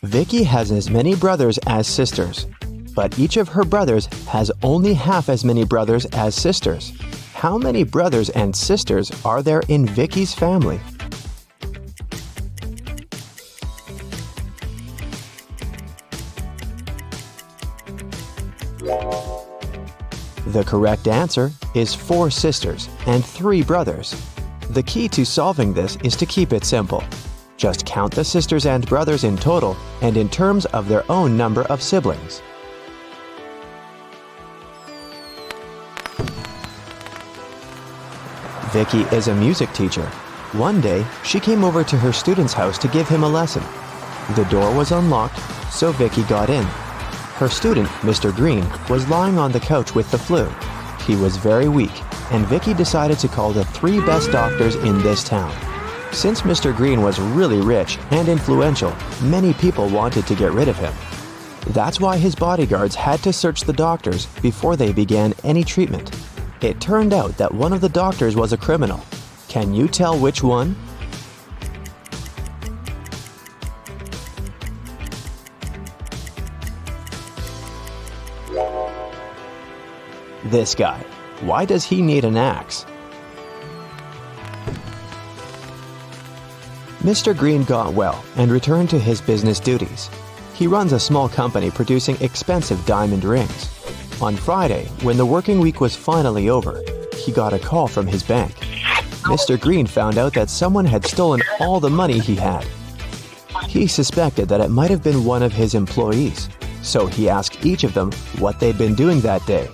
Vicky has as many brothers as sisters, but each of her brothers has only half as many brothers as sisters. How many brothers and sisters are there in Vicky's family? The correct answer is 4 sisters and 3 brothers. The key to solving this is to keep it simple. Just count the sisters and brothers in total and in terms of their own number of siblings. Vicky is a music teacher. One day, she came over to her student's house to give him a lesson. The door was unlocked, so Vicky got in. Her student, Mr. Green, was lying on the couch with the flu. He was very weak, and Vicky decided to call the 3 best doctors in this town. Since Mr. Green was really rich and influential, many people wanted to get rid of him. That's why his bodyguards had to search the doctors before they began any treatment. It turned out that one of the doctors was a criminal. Can you tell which one? This guy. Why does he need an axe? Mr. Green got well and returned to his business duties. He runs a small company producing expensive diamond rings. On Friday, when the working week was finally over, he got a call from his bank. Mr. Green found out that someone had stolen all the money he had. He suspected that it might have been one of his employees, so he asked each of them what they'd been doing that day.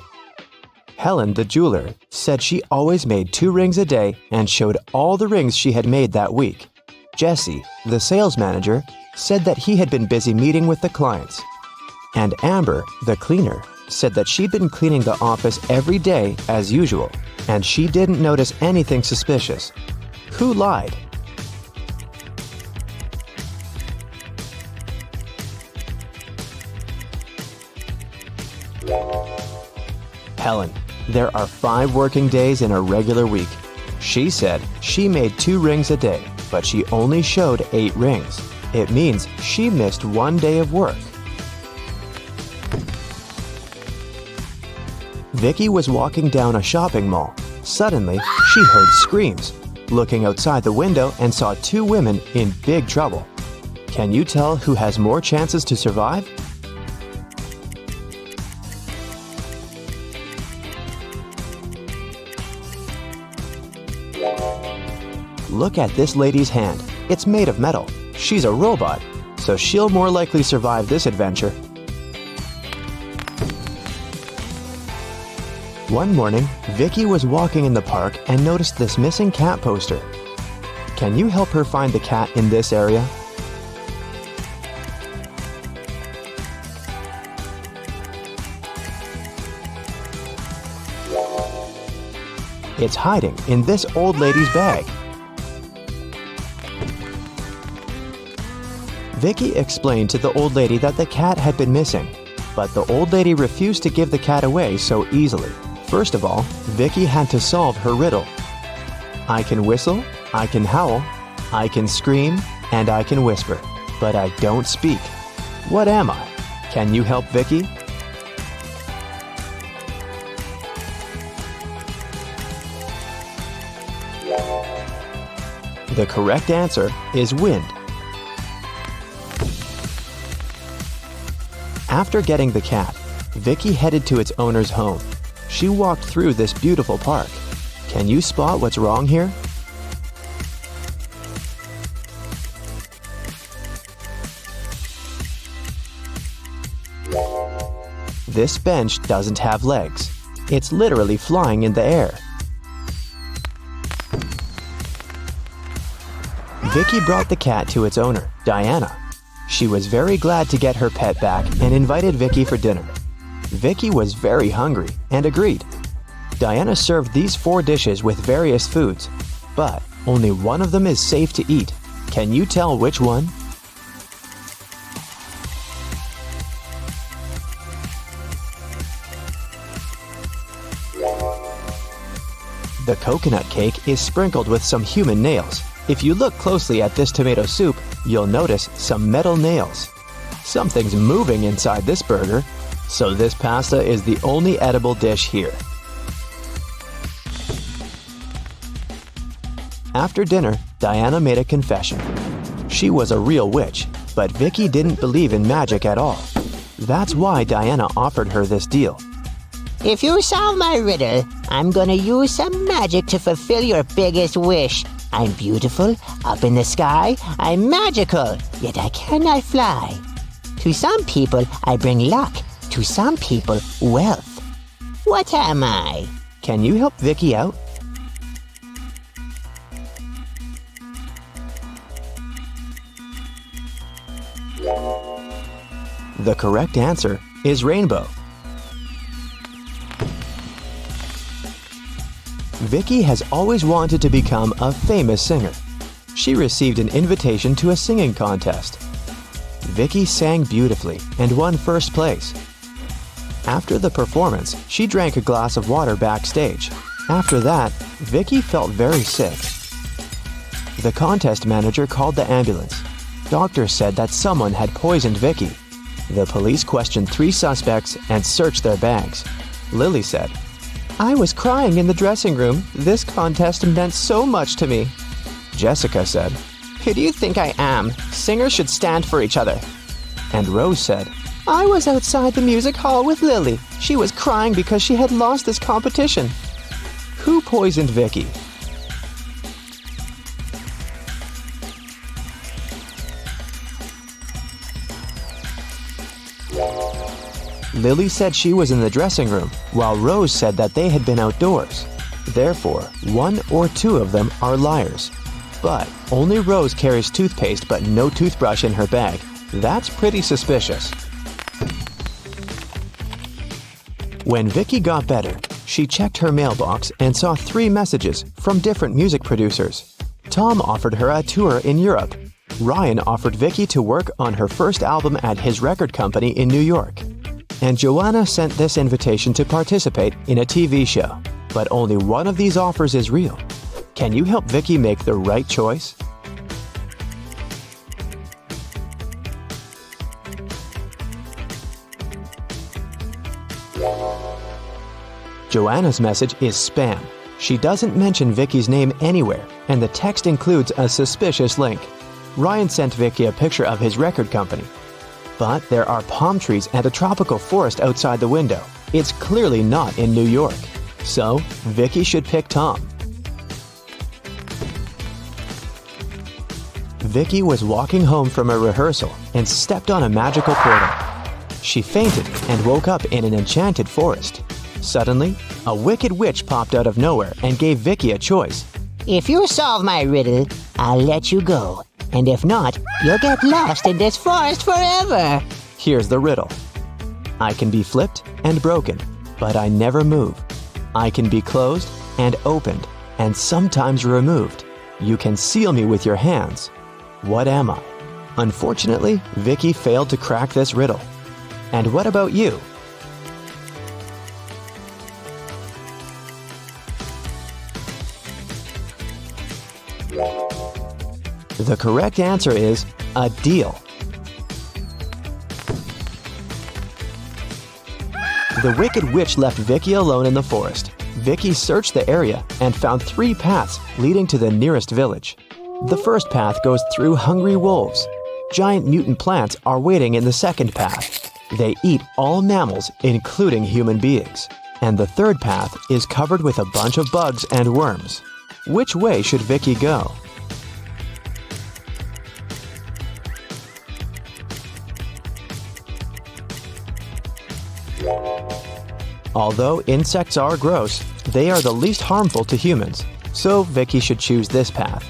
Helen, the jeweler, said she always made 2 rings a day and showed all the rings she had made that week. Jesse, the sales manager, said that he had been busy meeting with the clients. And Amber, the cleaner, said that she'd been cleaning the office every day as usual, and she didn't notice anything suspicious. Who lied? Helen. There are 5 working days in a regular week. She said she made 2 rings a day, but she only showed 8 rings. It means she missed 1 day of work. Vicky was walking down a shopping mall. Suddenly, she heard screams. Looking outside the window and saw 2 women in big trouble. Can you tell who has more chances to survive? Look at this lady's hand. It's made of metal. She's a robot, so she'll more likely survive this adventure. One morning, Vicky was walking in the park and noticed this missing cat poster. Can you help her find the cat in this area? It's hiding in this old lady's bag. Vicky explained to the old lady that the cat had been missing, but the old lady refused to give the cat away so easily. First of all, Vicky had to solve her riddle. I can whistle, I can howl, I can scream, and I can whisper, but I don't speak. What am I? Can you help Vicky? The correct answer is wind. After getting the cat, Vicky headed to its owner's home. She walked through this beautiful park. Can you spot what's wrong here? This bench doesn't have legs. It's literally flying in the air. Vicky brought the cat to its owner, Diana. She was very glad to get her pet back and invited Vicky for dinner. Vicky was very hungry and agreed. Diana served these 4 dishes with various foods, but only one of them is safe to eat. Can you tell which one? The coconut cake is sprinkled with some human nails. If you look closely at this tomato soup, you'll notice some metal nails. Something's moving inside this burger, so this pasta is the only edible dish here. After dinner, Diana made a confession. She was a real witch, but Vicky didn't believe in magic at all. That's why Diana offered her this deal. If you solve my riddle, I'm gonna use some magic to fulfill your biggest wish. I'm beautiful, up in the sky, I'm magical, yet I cannot fly. To some people, I bring luck. To some people, wealth. What am I? Can you help Vicky out? The correct answer is rainbow. Vicky has always wanted to become a famous singer. She received an invitation to a singing contest. Vicky sang beautifully and won first place. After the performance, she drank a glass of water backstage. After that, Vicky felt very sick. The contest manager called the ambulance. Doctors said that someone had poisoned Vicky. The police questioned 3 suspects and searched their bags. Lily said, "I was crying in the dressing room. This contest meant so much to me." Jessica said, "Who do you think I am? Singers should stand for each other." And Rose said, "I was outside the music hall with Lily. She was crying because she had lost this competition." Who poisoned Vicky? Lily said she was in the dressing room, while Rose said that they had been outdoors. Therefore, 1 or 2 of them are liars. But only Rose carries toothpaste but no toothbrush in her bag. That's pretty suspicious. When Vicky got better, she checked her mailbox and saw 3 messages from different music producers. Tom offered her a tour in Europe. Ryan offered Vicky to work on her first album at his record company in New York. And Joanna sent this invitation to participate in a TV show. But only one of these offers is real. Can you help Vicky make the right choice? Joanna's message is spam. She doesn't mention Vicky's name anywhere, and the text includes a suspicious link. Ryan sent Vicky a picture of his record company. But there are palm trees and a tropical forest outside the window. It's clearly not in New York. So, Vicky should pick Tom. Vicky was walking home from a rehearsal and stepped on a magical portal. She fainted and woke up in an enchanted forest. Suddenly, a wicked witch popped out of nowhere and gave Vicky a choice. If you solve my riddle, I'll let you go. And if not, you'll get lost in this forest forever. Here's the riddle. I can be flipped and broken, but I never move. I can be closed and opened, and sometimes removed. You can seal me with your hands. What am I? Unfortunately, Vicky failed to crack this riddle. And what about you? The correct answer is a deal. The wicked witch left Vicky alone in the forest. Vicky searched the area and found 3 paths leading to the nearest village. The first path goes through hungry wolves. Giant mutant plants are waiting in the second path. They eat all mammals, including human beings. And the third path is covered with a bunch of bugs and worms. Which way should Vicky go? Although insects are gross, they are the least harmful to humans, so Vicky should choose this path.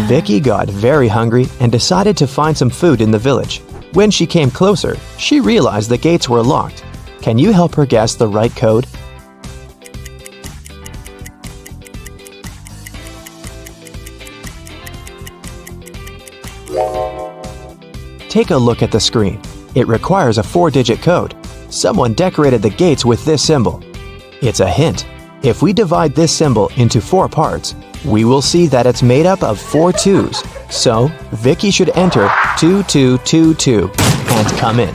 Vicky got very hungry and decided to find some food in the village. When she came closer, she realized the gates were locked. Can you help her guess the right code? Take a look at the screen. It requires a 4-digit code. Someone decorated the gates with this symbol. It's a hint. If we divide this symbol into 4 parts, we will see that it's made up of 4 2s. So, Vicky should enter 2222 and come in.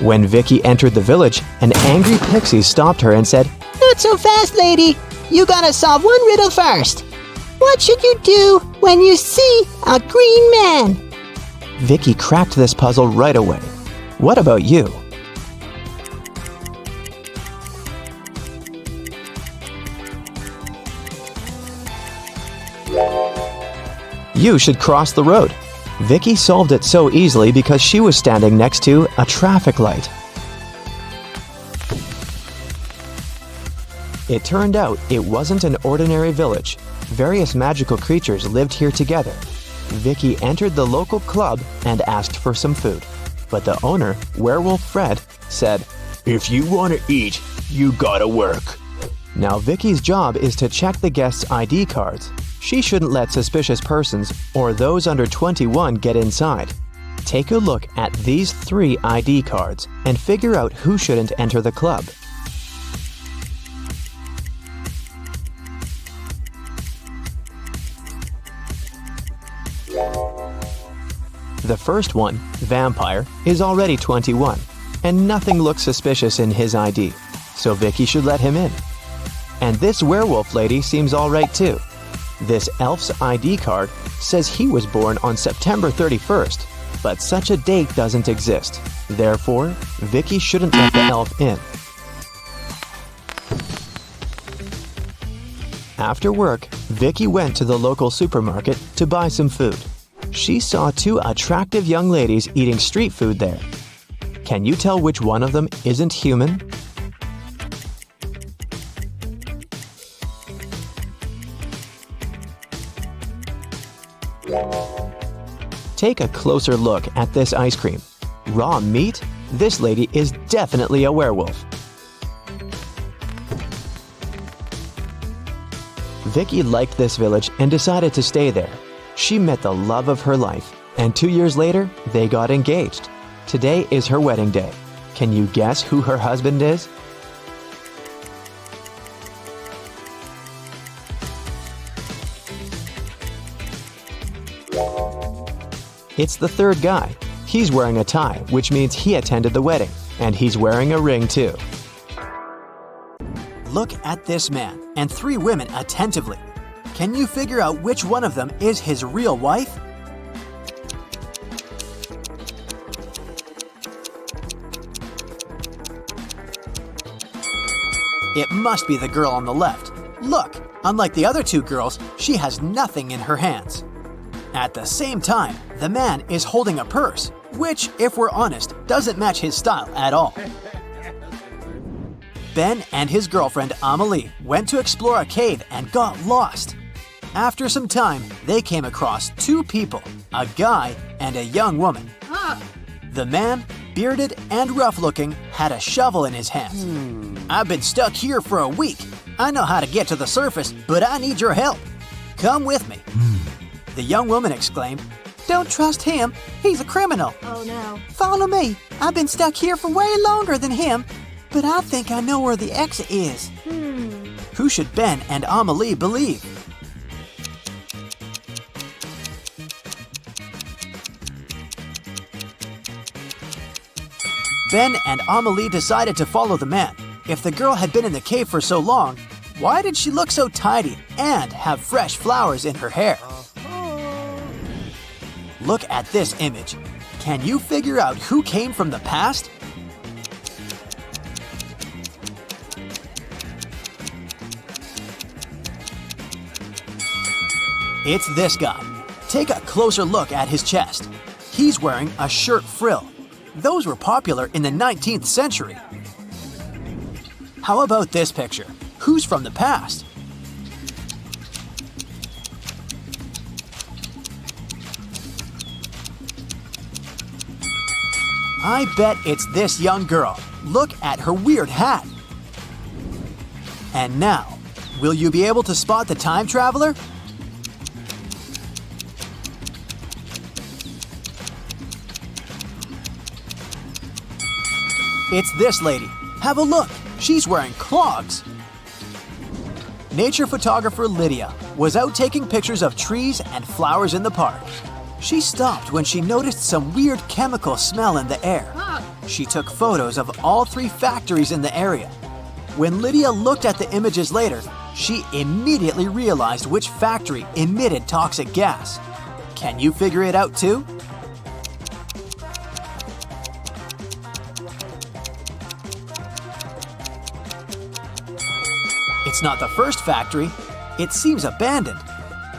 When Vicky entered the village, an angry pixie stopped her and said, Not so fast, lady. You gotta solve one riddle first. What should you do when you see a green man? Vicky cracked this puzzle right away. What about you? You should cross the road. Vicky solved it so easily because she was standing next to a traffic light. It turned out it wasn't an ordinary village. Various magical creatures lived here together. Vicky entered the local club and asked for some food. But the owner, Werewolf Fred, said, "If you want to eat, you gotta work." Now Vicky's job is to check the guests' ID cards. She shouldn't let suspicious persons or those under 21 get inside. Take a look at these 3 ID cards and figure out who shouldn't enter the club. The first one, Vampire, is already 21, and nothing looks suspicious in his ID, so Vicky should let him in. And this werewolf lady seems alright too. This elf's ID card says he was born on September 31st, but such a date doesn't exist. Therefore, Vicky shouldn't let the elf in. After work, Vicky went to the local supermarket to buy some food. She saw 2 attractive young ladies eating street food there. Can you tell which one of them isn't human? Take a closer look at this ice cream. Raw meat? This lady is definitely a werewolf. Vicky liked this village and decided to stay there. She met the love of her life, and 2 years later, they got engaged. Today is her wedding day. Can you guess who her husband is? It's the 3rd guy. He's wearing a tie, which means he attended the wedding, and he's wearing a ring too. Look at this man and 3 women attentively. Can you figure out which one of them is his real wife? It must be the girl on the left. Look, unlike the other 2 girls, she has nothing in her hands. At the same time, the man is holding a purse, which, if we're honest, doesn't match his style at all. Ben and his girlfriend Amelie went to explore a cave and got lost. After some time, they came across 2 people, a guy and a young woman. The man, bearded and rough-looking, had a shovel in his hands. "I've been stuck here for a week. I know how to get to the surface, but I need your help. Come with me." The young woman exclaimed, "Don't trust him. He's a criminal." Oh no. "Follow me. I've been stuck here for way longer than him, but I think I know where the exit is." Who should Ben and Amelie believe? Ben and Amelie decided to follow the man. If the girl had been in the cave for so long, why did she look so tidy and have fresh flowers in her hair? Look at this image. Can you figure out who came from the past? It's this guy. Take a closer look at his chest. He's wearing a shirt frill. Those were popular in the 19th century. How about this picture? Who's from the past? I bet it's this young girl. Look at her weird hat. And now, will you be able to spot the time traveler? It's this lady. Have a look, she's wearing clogs. Nature photographer Lydia was out taking pictures of trees and flowers in the park. She stopped when she noticed some weird chemical smell in the air. She took photos of all 3 factories in the area. When Lydia looked at the images later, she immediately realized which factory emitted toxic gas. Can you figure it out too? It's not the first factory. It seems abandoned.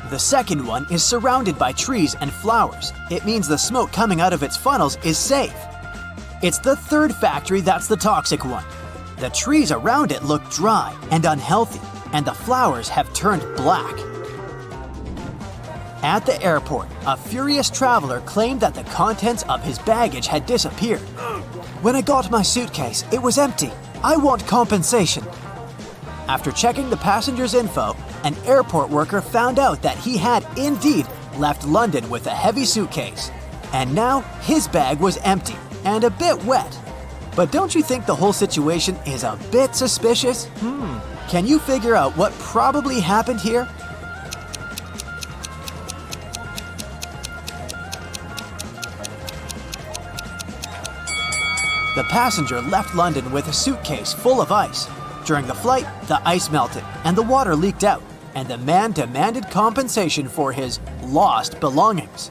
The second one is surrounded by trees and flowers. It means the smoke coming out of its funnels is safe. It's the third factory that's the toxic one. The trees around it look dry and unhealthy, and the flowers have turned black. At the airport, a furious traveler claimed that the contents of his baggage had disappeared. When I got my suitcase, it was empty. I want compensation. After checking the passenger's info, an airport worker found out that he had indeed left London with a heavy suitcase. And now his bag was empty and a bit wet. But don't you think the whole situation is a bit suspicious? Can you figure out what probably happened here? The passenger left London with a suitcase full of ice. During the flight, the ice melted and the water leaked out, and the man demanded compensation for his lost belongings.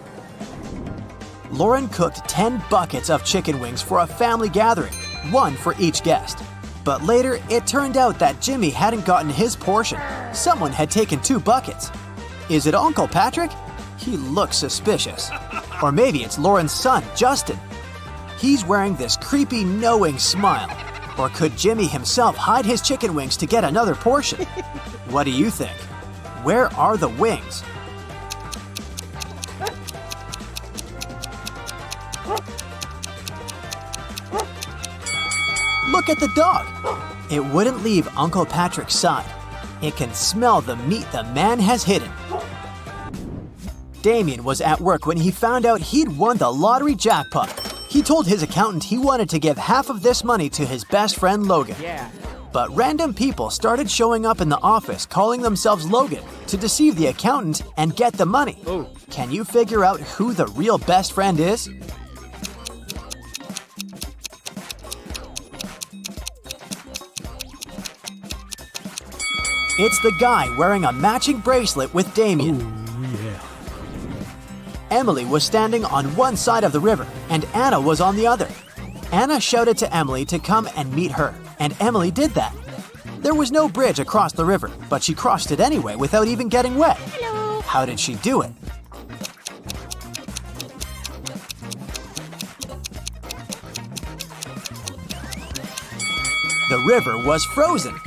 Lauren cooked 10 buckets of chicken wings for a family gathering, 1 for each guest. But later, it turned out that Jimmy hadn't gotten his portion. Someone had taken 2 buckets. Is it Uncle Patrick? He looks suspicious. Or maybe it's Lauren's son, Justin. He's wearing this creepy, knowing smile. Or could Jimmy himself hide his chicken wings to get another portion? What do you think? Where are the wings? Look at the dog. It wouldn't leave Uncle Patrick's side. It can smell the meat the man has hidden. Damien was at work when he found out he'd won the lottery jackpot. He told his accountant he wanted to give half of this money to his best friend Logan. But random people started showing up in the office calling themselves Logan to deceive the accountant and get the money. Can you figure out who the real best friend is? It's the guy wearing a matching bracelet with Damien. Emily was standing on one side of the river, and Anna was on the other. Anna shouted to Emily to come and meet her, and Emily did that. There was no bridge across the river, but she crossed it anyway without even getting wet. Hello. How did she do it? The river was frozen.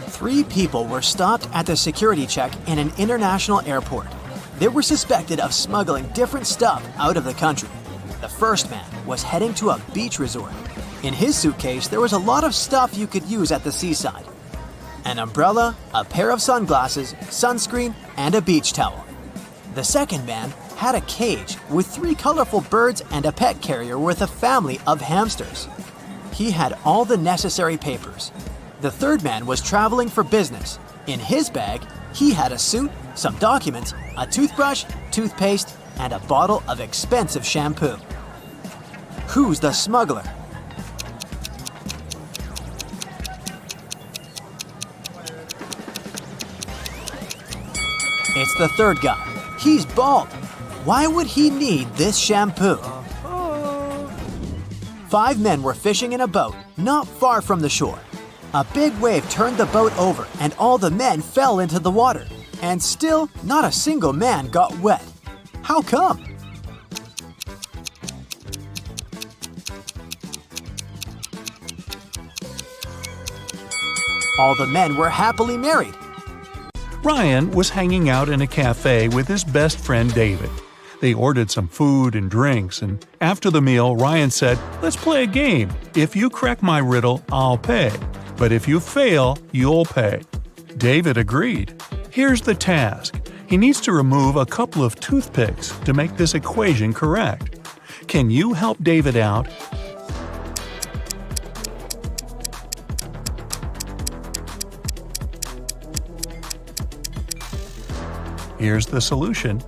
3 people were stopped at the security check in an international airport. They were suspected of smuggling different stuff out of the country. The first man was heading to a beach resort. In his suitcase, there was a lot of stuff you could use at the seaside. An umbrella, a pair of sunglasses, sunscreen, and a beach towel. The second man had a cage with 3 colorful birds and a pet carrier with a family of hamsters. He had all the necessary papers. The third man was traveling for business. In his bag, he had a suit, some documents, a toothbrush, toothpaste, and a bottle of expensive shampoo. Who's the smuggler? It's the third guy. He's bald. Why would he need this shampoo? 5 men were fishing in a boat not far from the shore. A big wave turned the boat over and all the men fell into the water. And still, not a single man got wet. How come? All the men were happily married. Ryan was hanging out in a cafe with his best friend David. They ordered some food and drinks, and after the meal, Ryan said, "Let's play a game. If you crack my riddle, I'll pay. But if you fail, you'll pay." David agreed. Here's the task. He needs to remove a couple of toothpicks to make this equation correct. Can you help David out? Here's the solution.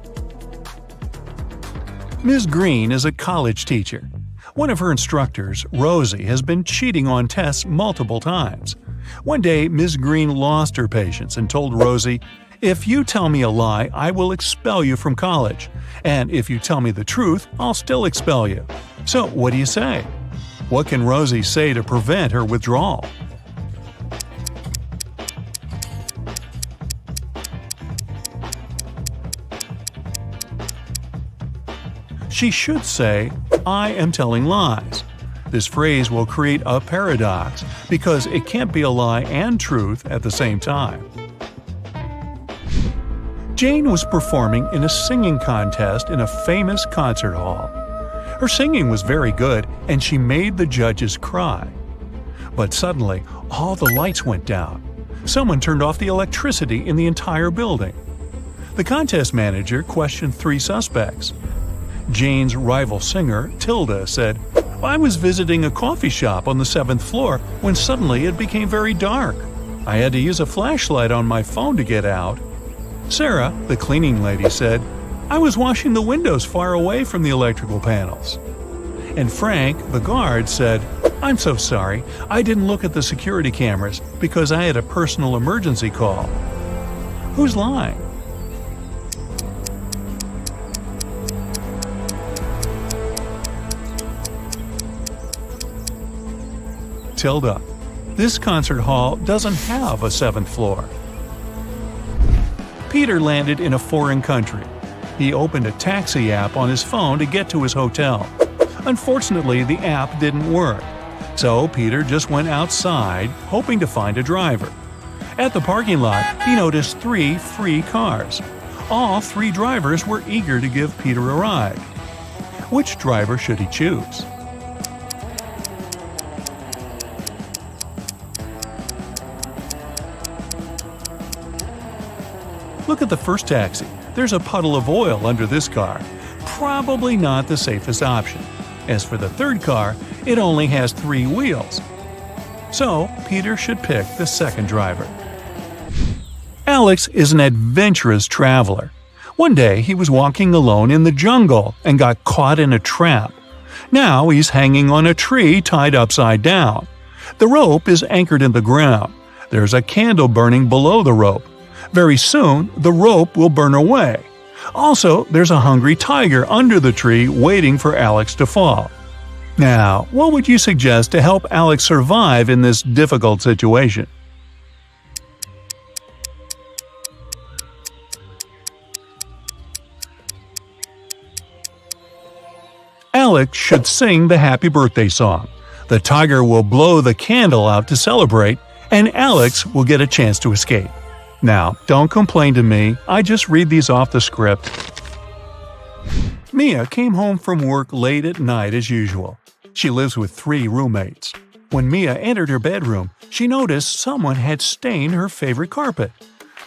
Ms. Green is a college teacher. One of her instructors, Rosie, has been cheating on tests multiple times. One day, Ms. Green lost her patience and told Rosie, "If you tell me a lie, I will expel you from college. And if you tell me the truth, I'll still expel you. So what do you say?" What can Rosie say to prevent her withdrawal? She should say, "I am telling lies." This phrase will create a paradox because it can't be a lie and truth at the same time. Jane was performing in a singing contest in a famous concert hall. Her singing was very good and she made the judges cry. But suddenly, all the lights went down. Someone turned off the electricity in the entire building. The contest manager questioned 3 suspects. Jane's rival singer, Tilda, said, "I was visiting a coffee shop on the 7th floor when suddenly it became very dark. I had to use a flashlight on my phone to get out." Sarah, the cleaning lady, said, "I was washing the windows far away from the electrical panels." And Frank, the guard, said, "I'm so sorry, I didn't look at the security cameras because I had a personal emergency call." Who's lying? Tilda. This concert hall doesn't have a 7th floor. Peter landed in a foreign country. He opened a taxi app on his phone to get to his hotel. Unfortunately, the app didn't work, so Peter just went outside, hoping to find a driver. At the parking lot, he noticed 3 free cars. All 3 drivers were eager to give Peter a ride. Which driver should he choose? Look at the first taxi. There's a puddle of oil under this car. Probably not the safest option. As for the third car, it only has 3 wheels. So, Peter should pick the second driver. Alex is an adventurous traveler. One day, he was walking alone in the jungle and got caught in a trap. Now he's hanging on a tree tied upside down. The rope is anchored in the ground. There's a candle burning below the rope. Very soon, the rope will burn away. Also, there's a hungry tiger under the tree waiting for Alex to fall. Now, what would you suggest to help Alex survive in this difficult situation? Alex should sing the happy birthday song. The tiger will blow the candle out to celebrate, and Alex will get a chance to escape. Now, don't complain to me, I just read these off the script. Mia came home from work late at night as usual. She lives with 3 roommates. When Mia entered her bedroom, she noticed someone had stained her favorite carpet.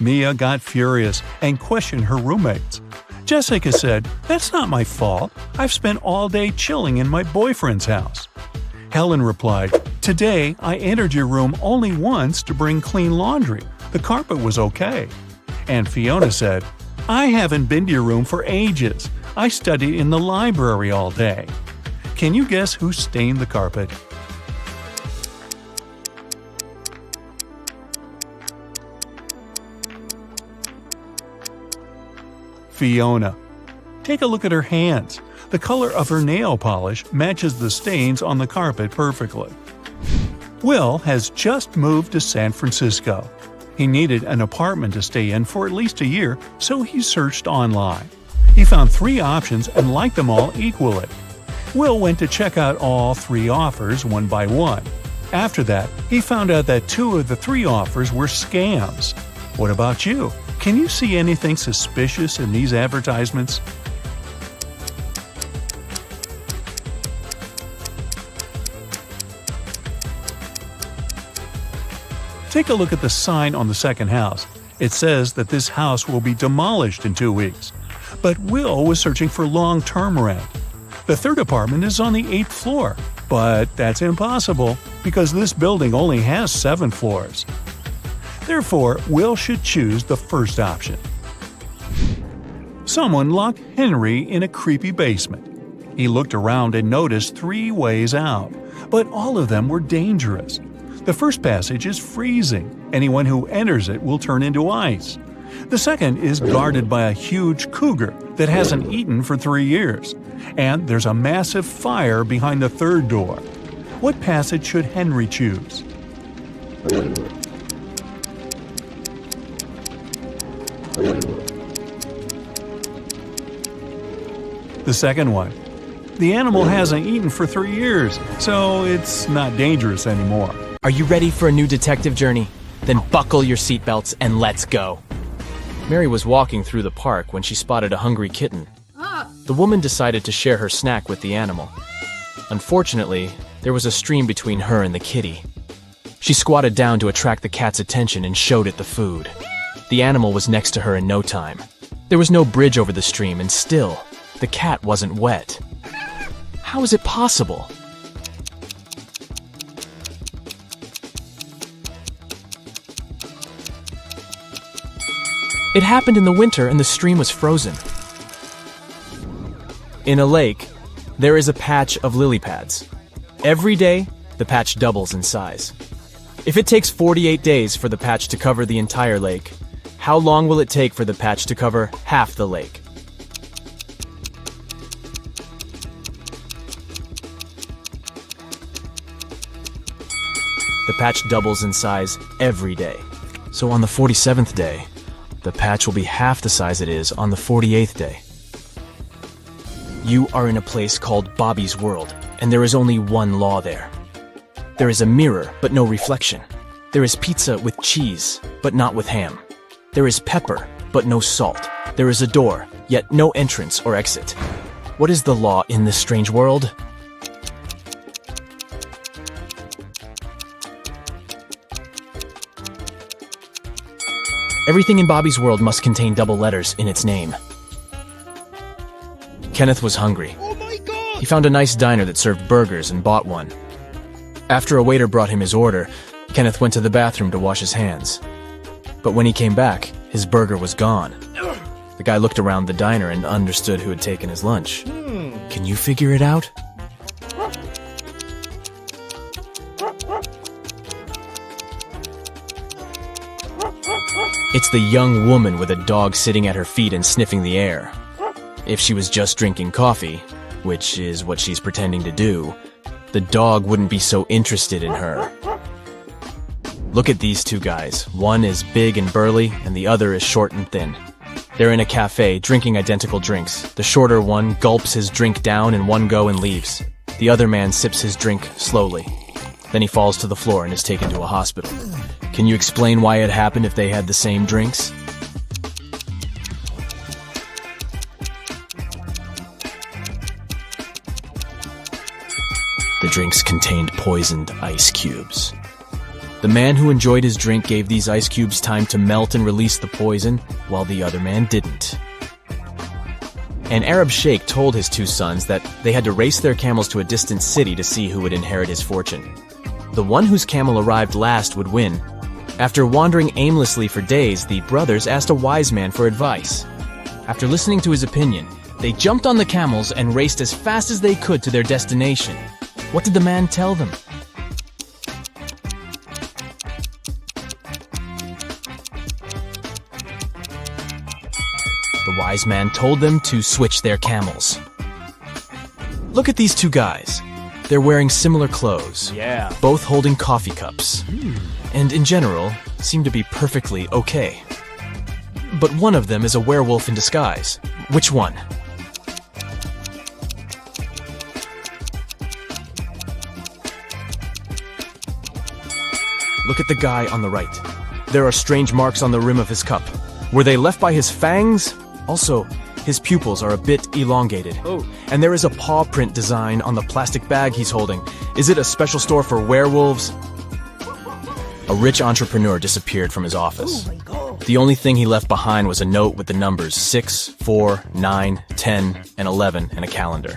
Mia got furious and questioned her roommates. Jessica said, "That's not my fault. I've spent all day chilling in my boyfriend's house." Helen replied, "Today I entered your room only once to bring clean laundry. The carpet was okay." And Fiona said, "I haven't been to your room for ages. I studied in the library all day." Can you guess who stained the carpet? Fiona. Take a look at her hands. The color of her nail polish matches the stains on the carpet perfectly. Will has just moved to San Francisco. He needed an apartment to stay in for at least a year, so he searched online. He found 3 options and liked them all equally. Will went to check out all 3 offers one by one. After that, he found out that 2 of the 3 offers were scams. What about you? Can you see anything suspicious in these advertisements? Take a look at the sign on the second house. It says that this house will be demolished in 2 weeks. But Will was searching for long-term rent. The third apartment is on the 8th floor, but that's impossible because this building only has 7 floors. Therefore, Will should choose the first option. Someone locked Henry in a creepy basement. He looked around and noticed 3 ways out, but all of them were dangerous. The first passage is freezing. Anyone who enters it will turn into ice. The second is guarded by a huge cougar that hasn't eaten for 3 years. And there's a massive fire behind the third door. What passage should Henry choose? The second one. The animal hasn't eaten for 3 years, so it's not dangerous anymore. Are you ready for a new detective journey? Then buckle your seatbelts and let's go. Mary was walking through the park when she spotted a hungry kitten. The woman decided to share her snack with the animal. Unfortunately, there was a stream between her and the kitty. She squatted down to attract the cat's attention and showed it the food. The animal was next to her in no time. There was no bridge over the stream, and still, the cat wasn't wet. How is it possible? It happened in the winter and the stream was frozen. In a lake, there is a patch of lily pads. Every day, the patch doubles in size. If it takes 48 days for the patch to cover the entire lake, how long will it take for the patch to cover half the lake? The patch doubles in size every day. So on the 47th day, the patch will be half the size it is on the 48th day. You are in a place called Bobby's World, and there is only one law there. There is a mirror, but no reflection. There is pizza with cheese, but not with ham. There is pepper, but no salt. There is a door, yet no entrance or exit. What is the law in this strange world? Everything in Bobby's World must contain double letters in its name. Kenneth was hungry. Oh my God! He found a nice diner that served burgers and bought one. After a waiter brought him his order, Kenneth went to the bathroom to wash his hands. But when he came back, his burger was gone. The guy looked around the diner and understood who had taken his lunch. Can you figure it out? It's the young woman with a dog sitting at her feet and sniffing the air. If she was just drinking coffee, which is what she's pretending to do, the dog wouldn't be so interested in her. Look at these two guys. One is big and burly, and the other is short and thin. They're in a cafe, drinking identical drinks. The shorter one gulps his drink down in one go and leaves. The other man sips his drink slowly. Then he falls to the floor and is taken to a hospital. Can you explain why it happened if they had the same drinks? The drinks contained poisoned ice cubes. The man who enjoyed his drink gave these ice cubes time to melt and release the poison, while the other man didn't. An Arab sheikh told his two sons that they had to race their camels to a distant city to see who would inherit his fortune. The one whose camel arrived last would win. After wandering aimlessly for days, the brothers asked a wise man for advice. After listening to his opinion, they jumped on the camels and raced as fast as they could to their destination. What did the man tell them? The wise man told them to switch their camels. Look at these two guys. They're wearing similar clothes, both holding coffee cups, and in general, seem to be perfectly okay. But one of them is a werewolf in disguise. Which one? Look at the guy on the right. There are strange marks on the rim of his cup. Were they left by his fangs? Also, his pupils are a bit elongated. And there is a paw print design on the plastic bag he's holding. Is it a special store for werewolves? A rich entrepreneur disappeared from his office. The only thing he left behind was a note with the numbers 6, 4, 9, 10, and 11 and a calendar.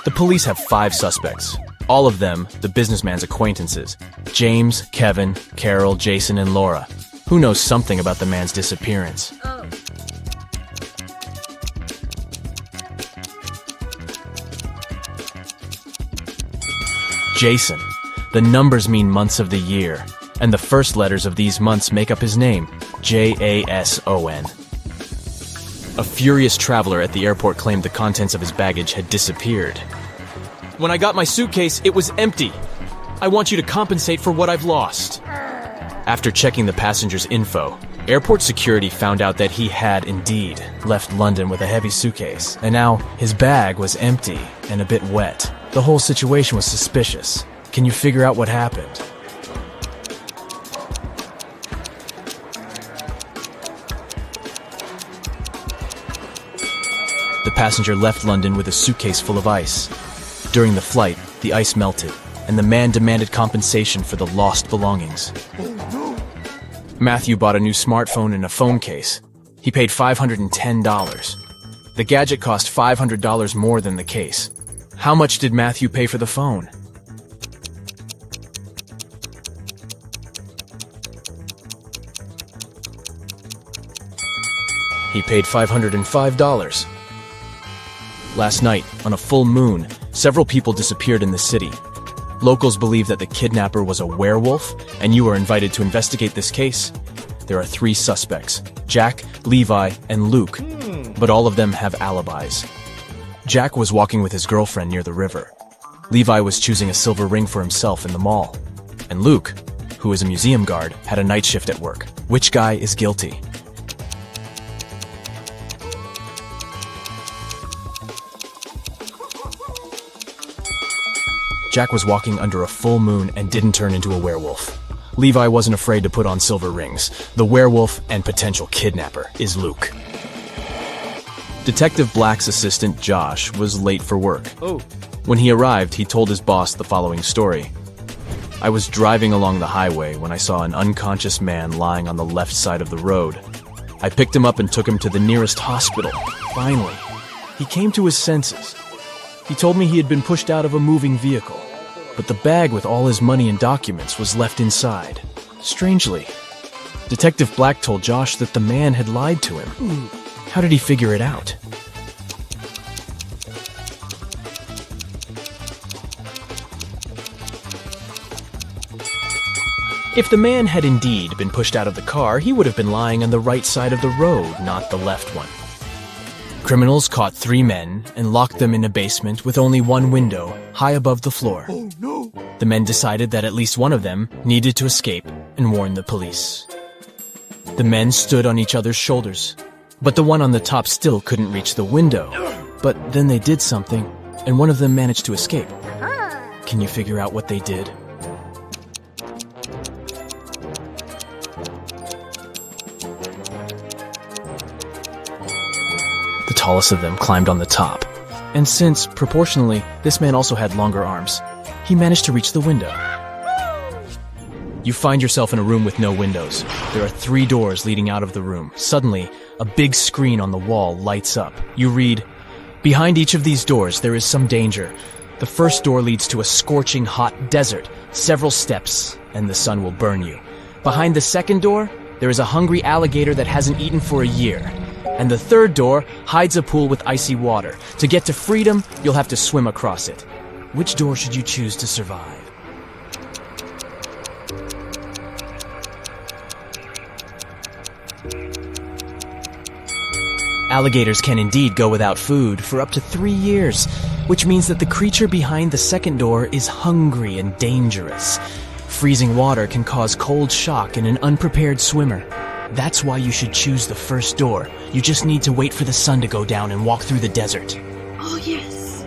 The police have 5 suspects. All of them, the businessman's acquaintances. James, Kevin, Carol, Jason, and Laura. Who knows something about the man's disappearance? Jason. The numbers mean months of the year, and the first letters of these months make up his name, Jason. A furious traveler at the airport claimed the contents of his baggage had disappeared. When I got my suitcase, it was empty. I want you to compensate for what I've lost. After checking the passenger's info, airport security found out that he had indeed left London with a heavy suitcase, and now his bag was empty and a bit wet. The whole situation was suspicious. Can you figure out what happened? The passenger left London with a suitcase full of ice. During the flight, the ice melted, and the man demanded compensation for the lost belongings. Matthew bought a new smartphone and a phone case. He paid $510. The gadget cost $500 more than the case. How much did Matthew pay for the phone? He paid $505. Last night, on a full moon, several people disappeared in the city. Locals believe that the kidnapper was a werewolf, and you are invited to investigate this case. There are 3 suspects, Jack, Levi, and Luke, but all of them have alibis. Jack was walking with his girlfriend near the river. Levi was choosing a silver ring for himself in the mall. And Luke, who is a museum guard, had a night shift at work. Which guy is guilty? Jack was walking under a full moon and didn't turn into a werewolf. Levi wasn't afraid to put on silver rings. The werewolf and potential kidnapper is Luke. Detective Black's assistant, Josh, was late for work. When he arrived, he told his boss the following story. I was driving along the highway when I saw an unconscious man lying on the left side of the road. I picked him up and took him to the nearest hospital. Finally, he came to his senses. He told me he had been pushed out of a moving vehicle, but the bag with all his money and documents was left inside. Strangely, Detective Black told Josh that the man had lied to him. How did he figure it out? If the man had indeed been pushed out of the car, he would have been lying on the right side of the road, not the left one. Criminals caught 3 men and locked them in a basement with only one window, high above the floor. Oh, no. The men decided that at least one of them needed to escape and warn the police. The men stood on each other's shoulders, but the one on the top still couldn't reach the window. But then they did something, and one of them managed to escape. Can you figure out what they did? The tallest of them climbed on the top, and since, proportionally, this man also had longer arms, he managed to reach the window. You find yourself in a room with no windows. There are 3 doors leading out of the room. Suddenly, a big screen on the wall lights up. You read, "Behind each of these doors, there is some danger. The first door leads to a scorching hot desert. Several steps, and the sun will burn you. Behind the second door, there is a hungry alligator that hasn't eaten for a year. And the third door hides a pool with icy water. To get to freedom, you'll have to swim across it. Which door should you choose to survive?" Alligators can indeed go without food for up to 3 years, which means that the creature behind the second door is hungry and dangerous. Freezing water can cause cold shock in an unprepared swimmer. That's why you should choose the first door. You just need to wait for the sun to go down and walk through the desert. Oh, yes.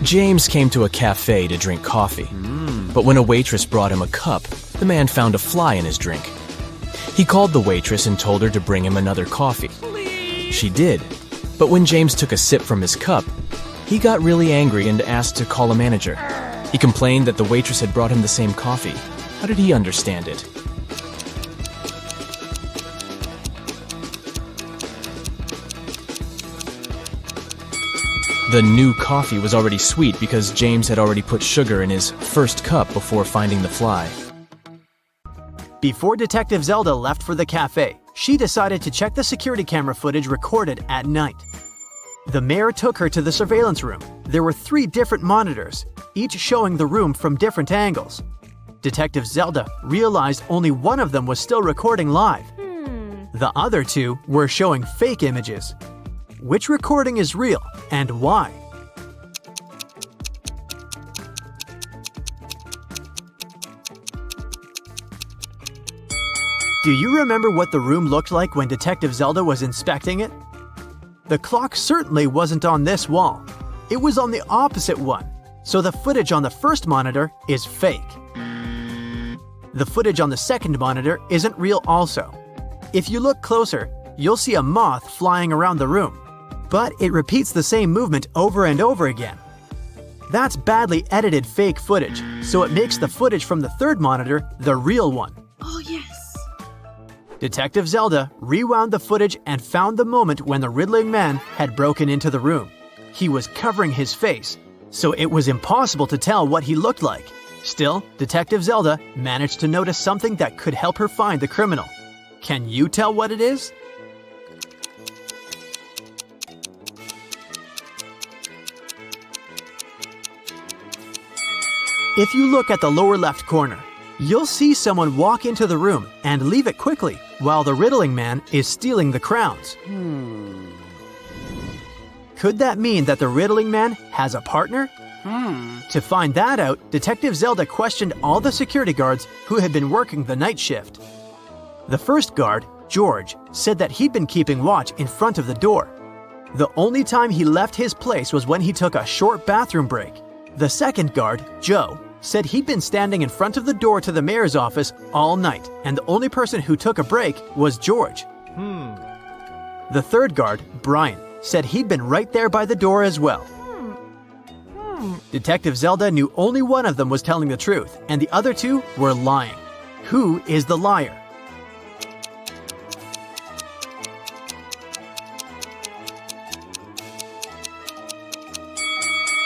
James came to a cafe to drink coffee. But when a waitress brought him a cup, the man found a fly in his drink. He called the waitress and told her to bring him another coffee. She did. But when James took a sip from his cup, he got really angry and asked to call a manager. He complained that the waitress had brought him the same coffee. How did he understand it? The new coffee was already sweet because James had already put sugar in his first cup before finding the fly. Before Detective Zelda left for the cafe, she decided to check the security camera footage recorded at night. The mayor took her to the surveillance room. There were 3 different monitors, each showing the room from different angles. Detective Zelda realized only one of them was still recording live. The other 2 were showing fake images. Which recording is real and why? Do you remember what the room looked like when Detective Zelda was inspecting it? The clock certainly wasn't on this wall. It was on the opposite one, so the footage on the first monitor is fake. The footage on the second monitor isn't real also. If you look closer, you'll see a moth flying around the room, but it repeats the same movement over and over again. That's badly edited fake footage, so it makes the footage from the third monitor the real one. Oh, yes. Detective Zelda rewound the footage and found the moment when the riddling man had broken into the room. He was covering his face, so it was impossible to tell what he looked like. Still, Detective Zelda managed to notice something that could help her find the criminal. Can you tell what it is? If you look at the lower left corner, you'll see someone walk into the room and leave it quickly while the riddling man is stealing the crowns. Could that mean that the riddling man has a partner? To find that out, Detective Zelda questioned all the security guards who had been working the night shift. The first guard, George, said that he'd been keeping watch in front of the door. The only time he left his place was when he took a short bathroom break. The second guard, Joe, said he'd been standing in front of the door to the mayor's office all night, and the only person who took a break was George. The third guard, Brian, said he'd been right there by the door as well. Detective Zelda knew only one of them was telling the truth, and the other 2 were lying. Who is the liar?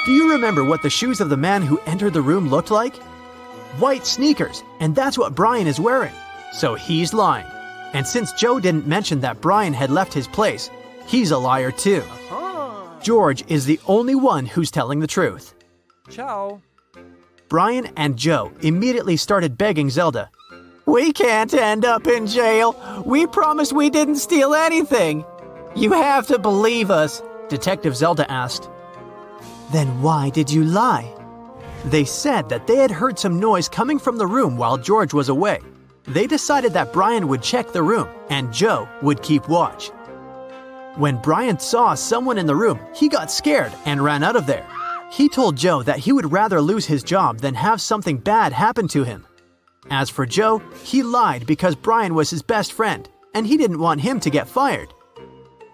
Do you remember what the shoes of the man who entered the room looked like? White sneakers, and that's what Brian is wearing. So he's lying. And since Joe didn't mention that Brian had left his place, he's a liar too. George is the only one who's telling the truth. Ciao. Brian and Joe immediately started begging Zelda. "We can't end up in jail. We promised we didn't steal anything. You have to believe us," Detective Zelda asked. "Then why did you lie?" They said that they had heard some noise coming from the room while George was away. They decided that Brian would check the room and Joe would keep watch. When Brian saw someone in the room, he got scared and ran out of there. He told Joe that he would rather lose his job than have something bad happen to him. As for Joe, he lied because Brian was his best friend and he didn't want him to get fired.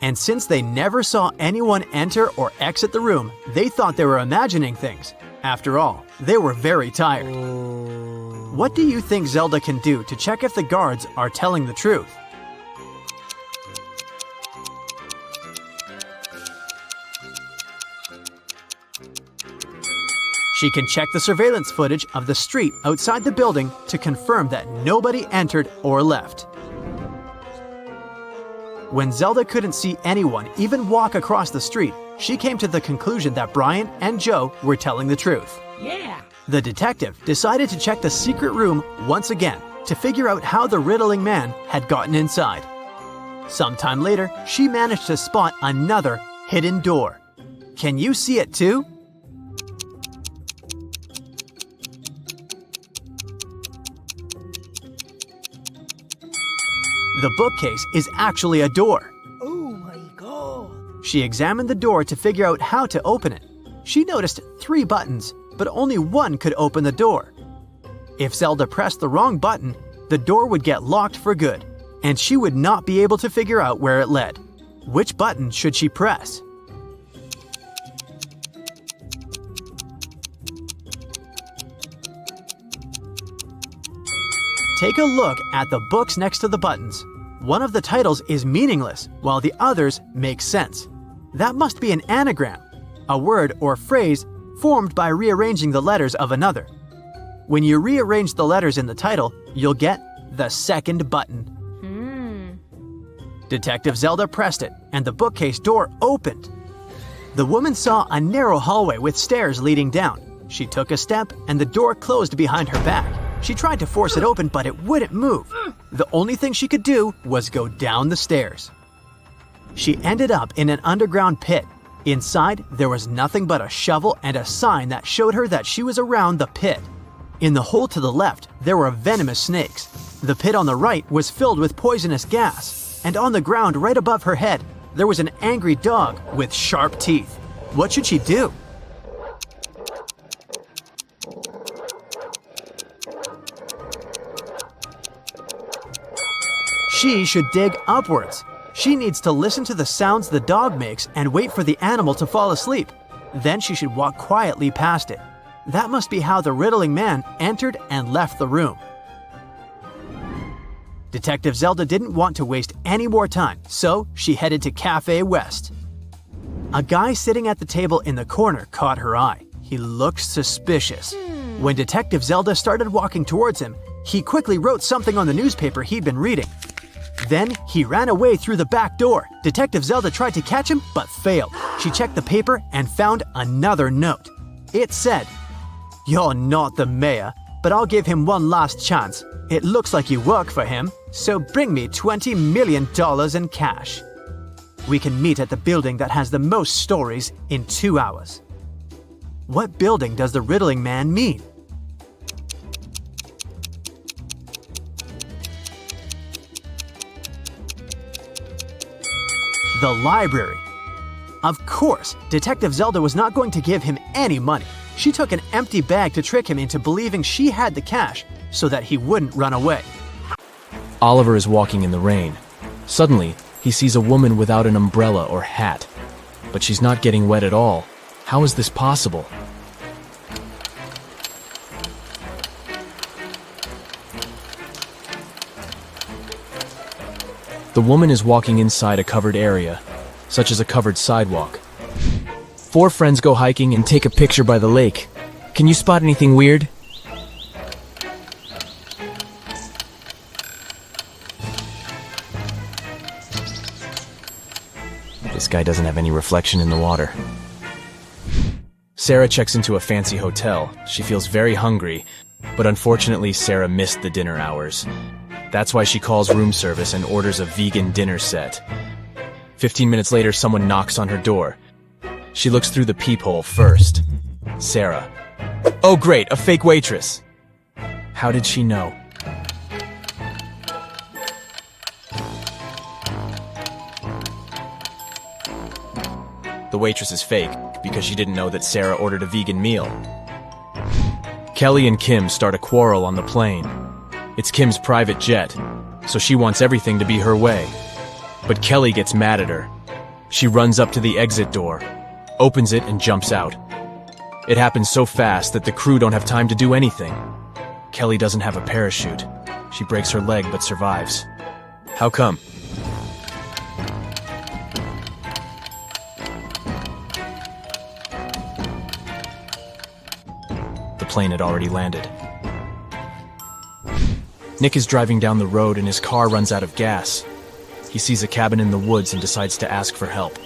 And since they never saw anyone enter or exit the room, they thought they were imagining things. After all, they were very tired. What do you think Zelda can do to check if the guards are telling the truth? She can check the surveillance footage of the street outside the building to confirm that nobody entered or left. When Zelda couldn't see anyone even walk across the street, she came to the conclusion that Brian and Joe were telling the truth. Yeah. The detective decided to check the secret room once again to figure out how the riddling man had gotten inside. Sometime later, she managed to spot another hidden door. Can you see it too? The bookcase is actually a door. Oh my god. She examined the door to figure out how to open it. She noticed 3 buttons, but only one could open the door. If Zelda pressed the wrong button, the door would get locked for good, and she would not be able to figure out where it led. Which button should she press? Take a look at the books next to the buttons. One of the titles is meaningless, while the others make sense. That must be an anagram, a word or phrase formed by rearranging the letters of another. When you rearrange the letters in the title, you'll get the second button. Detective Zelda pressed it, and the bookcase door opened. The woman saw a narrow hallway with stairs leading down. She took a step and the door closed behind her back. She tried to force it open, but it wouldn't move. The only thing she could do was go down the stairs. She ended up in an underground pit. Inside, there was nothing but a shovel and a sign that showed her that she was around the pit. In the hole to the left, there were venomous snakes. The pit on the right was filled with poisonous gas. And on the ground right above her head, there was an angry dog with sharp teeth. What should she do? She should dig upwards. She needs to listen to the sounds the dog makes and wait for the animal to fall asleep. Then she should walk quietly past it. That must be how the riddling man entered and left the room. Detective Zelda didn't want to waste any more time, so she headed to Cafe West. A guy sitting at the table in the corner caught her eye. He looked suspicious. When Detective Zelda started walking towards him, he quickly wrote something on the newspaper he'd been reading. Then he ran away through the back door. Detective Zelda tried to catch him, but failed. She checked the paper and found another note. It said, "You're not the mayor, but I'll give him one last chance. It looks like you work for him, so bring me $20 million in cash. We can meet at the building that has the most stories in 2 hours." What building does the riddling man mean? The library. Of course, Detective Zelda was not going to give him any money. She took an empty bag to trick him into believing she had the cash so that he wouldn't run away. Oliver is walking in the rain. Suddenly, he sees a woman without an umbrella or hat. But she's not getting wet at all. How is this possible? The woman is walking inside a covered area, such as a covered sidewalk. 4 friends go hiking and take a picture by the lake. Can you spot anything weird? This guy doesn't have any reflection in the water. Sarah checks into a fancy hotel. She feels very hungry, but unfortunately Sarah missed the dinner hours. That's why she calls room service and orders a vegan dinner set. 15 minutes later, someone knocks on her door. She looks through the peephole first. Sarah. Oh great, a fake waitress. How did she know? The waitress is fake because she didn't know that Sarah ordered a vegan meal. Kelly and Kim start a quarrel on the plane. It's Kim's private jet, so she wants everything to be her way. But Kelly gets mad at her. She runs up to the exit door, opens it, and jumps out. It happens so fast that the crew don't have time to do anything. Kelly doesn't have a parachute. She breaks her leg but survives. How come? The plane had already landed. Nick is driving down the road and his car runs out of gas. He sees a cabin in the woods and decides to ask for help.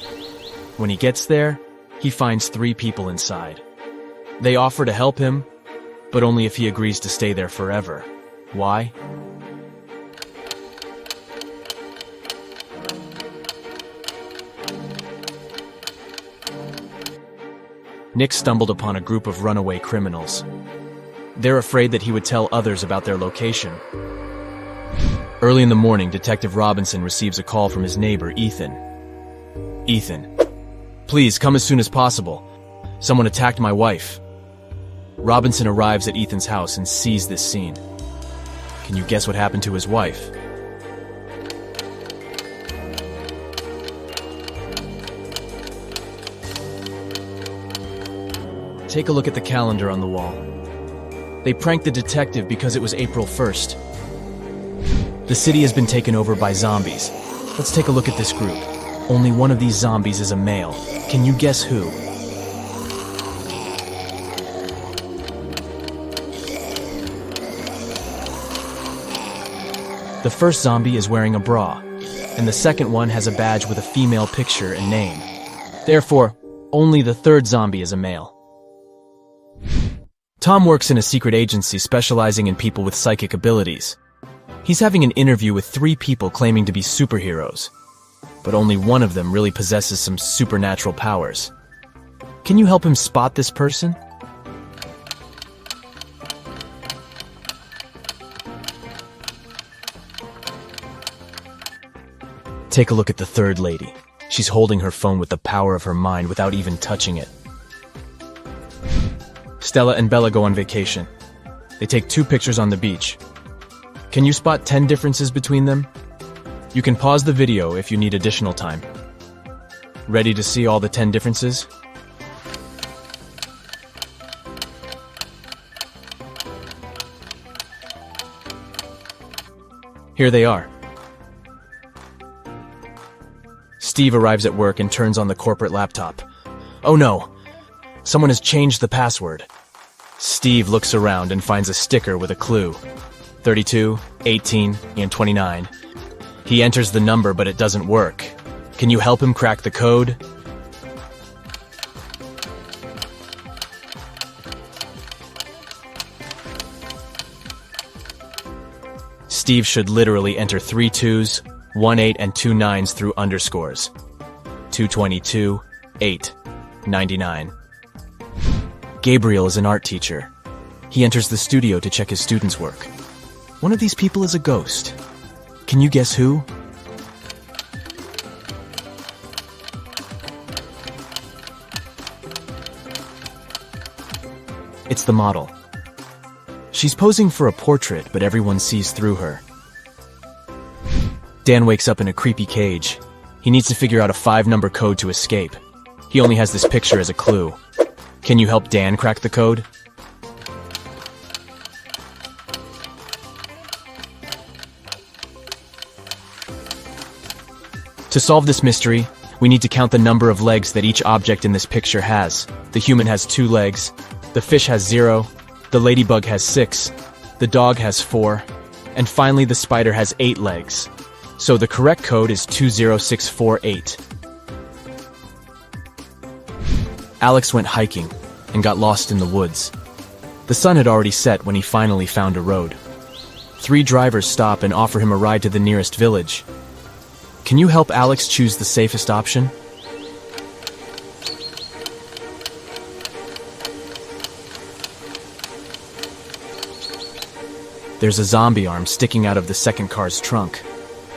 When he gets there, he finds 3 people inside. They offer to help him, but only if he agrees to stay there forever. Why? Nick stumbled upon a group of runaway criminals. They're afraid that he would tell others about their location. Early in the morning, Detective Robinson receives a call from his neighbor, Ethan. Ethan, please come as soon as possible. Someone attacked my wife. Robinson arrives at Ethan's house and sees this scene. Can you guess what happened to his wife? Take a look at the calendar on the wall. They pranked the detective because it was April 1st. The city has been taken over by zombies. Let's take a look at this group. Only one of these zombies is a male. Can you guess who? The first zombie is wearing a bra, and the second one has a badge with a female picture and name. Therefore, Only the third zombie is a male. Tom works in a secret agency specializing in people with psychic abilities. He's having an interview with 3 people claiming to be superheroes, but only one of them really possesses some supernatural powers. Can you help him spot this person? Take a look at the third lady. She's holding her phone with the power of her mind without even touching it. Stella and Bella go on vacation. They take 2 pictures on the beach. Can you spot 10 differences between them? You can pause the video if you need additional time. Ready to see all the 10 differences? Here they are. Steve arrives at work and turns on the corporate laptop. Oh no! Someone has changed the password. Steve looks around and finds a sticker with a clue. 32, 18, and 29. He enters the number, but it doesn't work. Can you help him crack the code? Steve should literally enter 3 2s, 1 8, and 2 9s through underscores. 222, 8, 99. Gabriel is an art teacher. He enters the studio to check his students' work. One of these people is a ghost. Can you guess who? It's the model. She's posing for a portrait, but everyone sees through her. Dan wakes up in a creepy cage. He needs to figure out a 5-number code to escape. He only has this picture as a clue. Can you help Dan crack the code? To solve this mystery, we need to count the number of legs that each object in this picture has. The human has 2 legs, the fish has 0, the ladybug has 6, the dog has 4, and finally the spider has 8 legs. So the correct code is 20648. Alex went hiking and got lost in the woods. The sun had already set when he finally found a road. 3 drivers stop and offer him a ride to the nearest village. Can you help Alex choose the safest option? There's a zombie arm sticking out of the second car's trunk,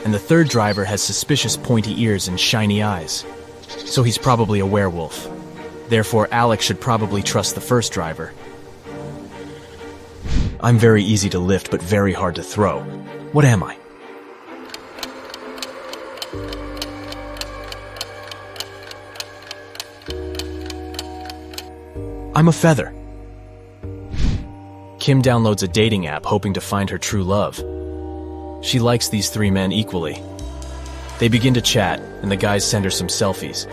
and the third driver has suspicious pointy ears and shiny eyes. So he's probably a werewolf. Therefore, Alex should probably trust the first driver. I'm very easy to lift, but very hard to throw. What am I? I'm a feather. Kim downloads a dating app hoping to find her true love. She likes these 3 men equally. They begin to chat, and the guys send her some selfies.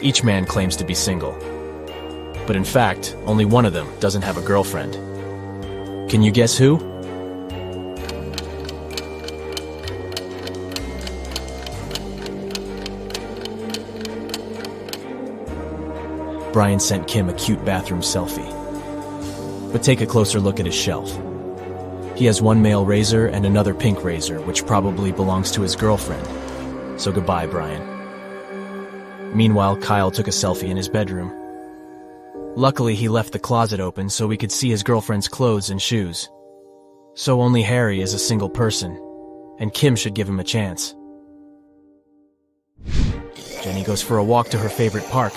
Each man claims to be single. But in fact, only one of them doesn't have a girlfriend. Can you guess who? Brian sent Kim a cute bathroom selfie. But take a closer look at his shelf. He has 1 male razor and another pink razor, which probably belongs to his girlfriend. So goodbye, Brian. Meanwhile, Kyle took a selfie in his bedroom. Luckily, he left the closet open so we could see his girlfriend's clothes and shoes. So only Harry is a single person, and Kim should give him a chance. Jenny goes for a walk to her favorite park.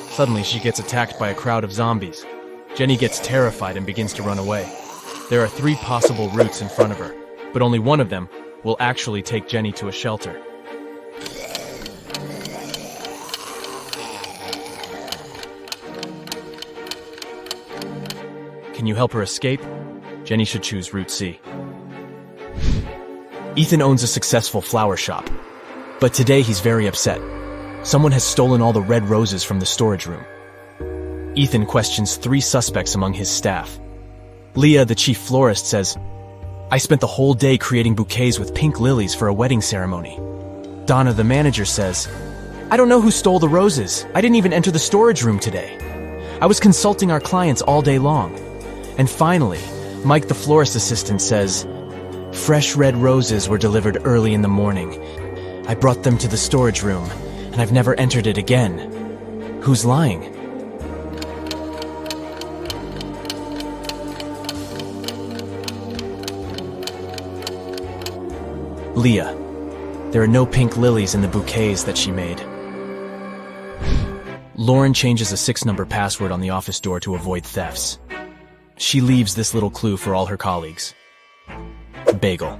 Suddenly, she gets attacked by a crowd of zombies. Jenny gets terrified and begins to run away. There are 3 possible routes in front of her, but only one of them will actually take Jenny to a shelter. Can you help her escape? Jenny should choose Route C. Ethan owns a successful flower shop, but today he's very upset. Someone has stolen all the red roses from the storage room. Ethan questions 3 suspects among his staff. Leah, the chief florist, says, "I spent the whole day creating bouquets with pink lilies for a wedding ceremony." Donna, the manager, says, I don't know who stole the roses. I didn't even enter the storage room today. I was consulting our clients all day long. And finally, Mike, the florist assistant, says, fresh red roses were delivered early in the morning. I brought them to the storage room, and I've never entered it again. Who's lying? Leah. There are no pink lilies in the bouquets that she made. Lauren changes a 6-number password on the office door to avoid thefts. She leaves this little clue for all her colleagues. Bagel.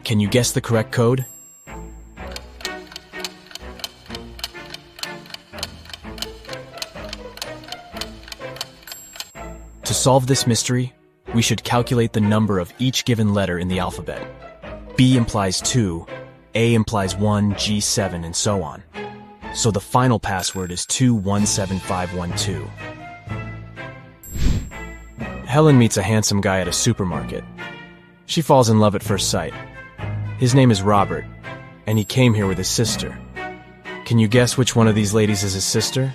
Can you guess the correct code? To solve this mystery, we should calculate the number of each given letter in the alphabet. B implies 2, A implies 1, G7, and so on. So the final password is 217512. Helen meets a handsome guy at a supermarket. She falls in love at first sight. His name is Robert, and he came here with his sister. Can you guess which one of these ladies is his sister?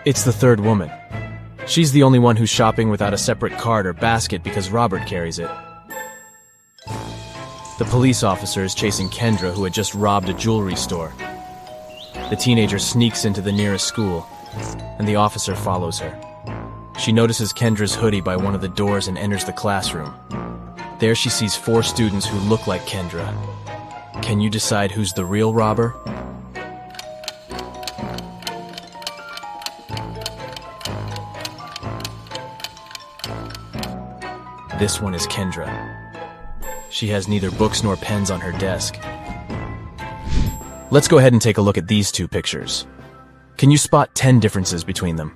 It's the third woman. She's the only one who's shopping without a separate cart or basket because Robert carries it. The police officer is chasing Kendra, who had just robbed a jewelry store. The teenager sneaks into the nearest school, and the officer follows her. She notices Kendra's hoodie by one of the doors and enters the classroom. There she sees 4 students who look like Kendra. Can you decide who's the real robber? This one is Kendra. She has neither books nor pens on her desk. Let's go ahead and take a look at these 2 pictures. Can you spot 10 differences between them?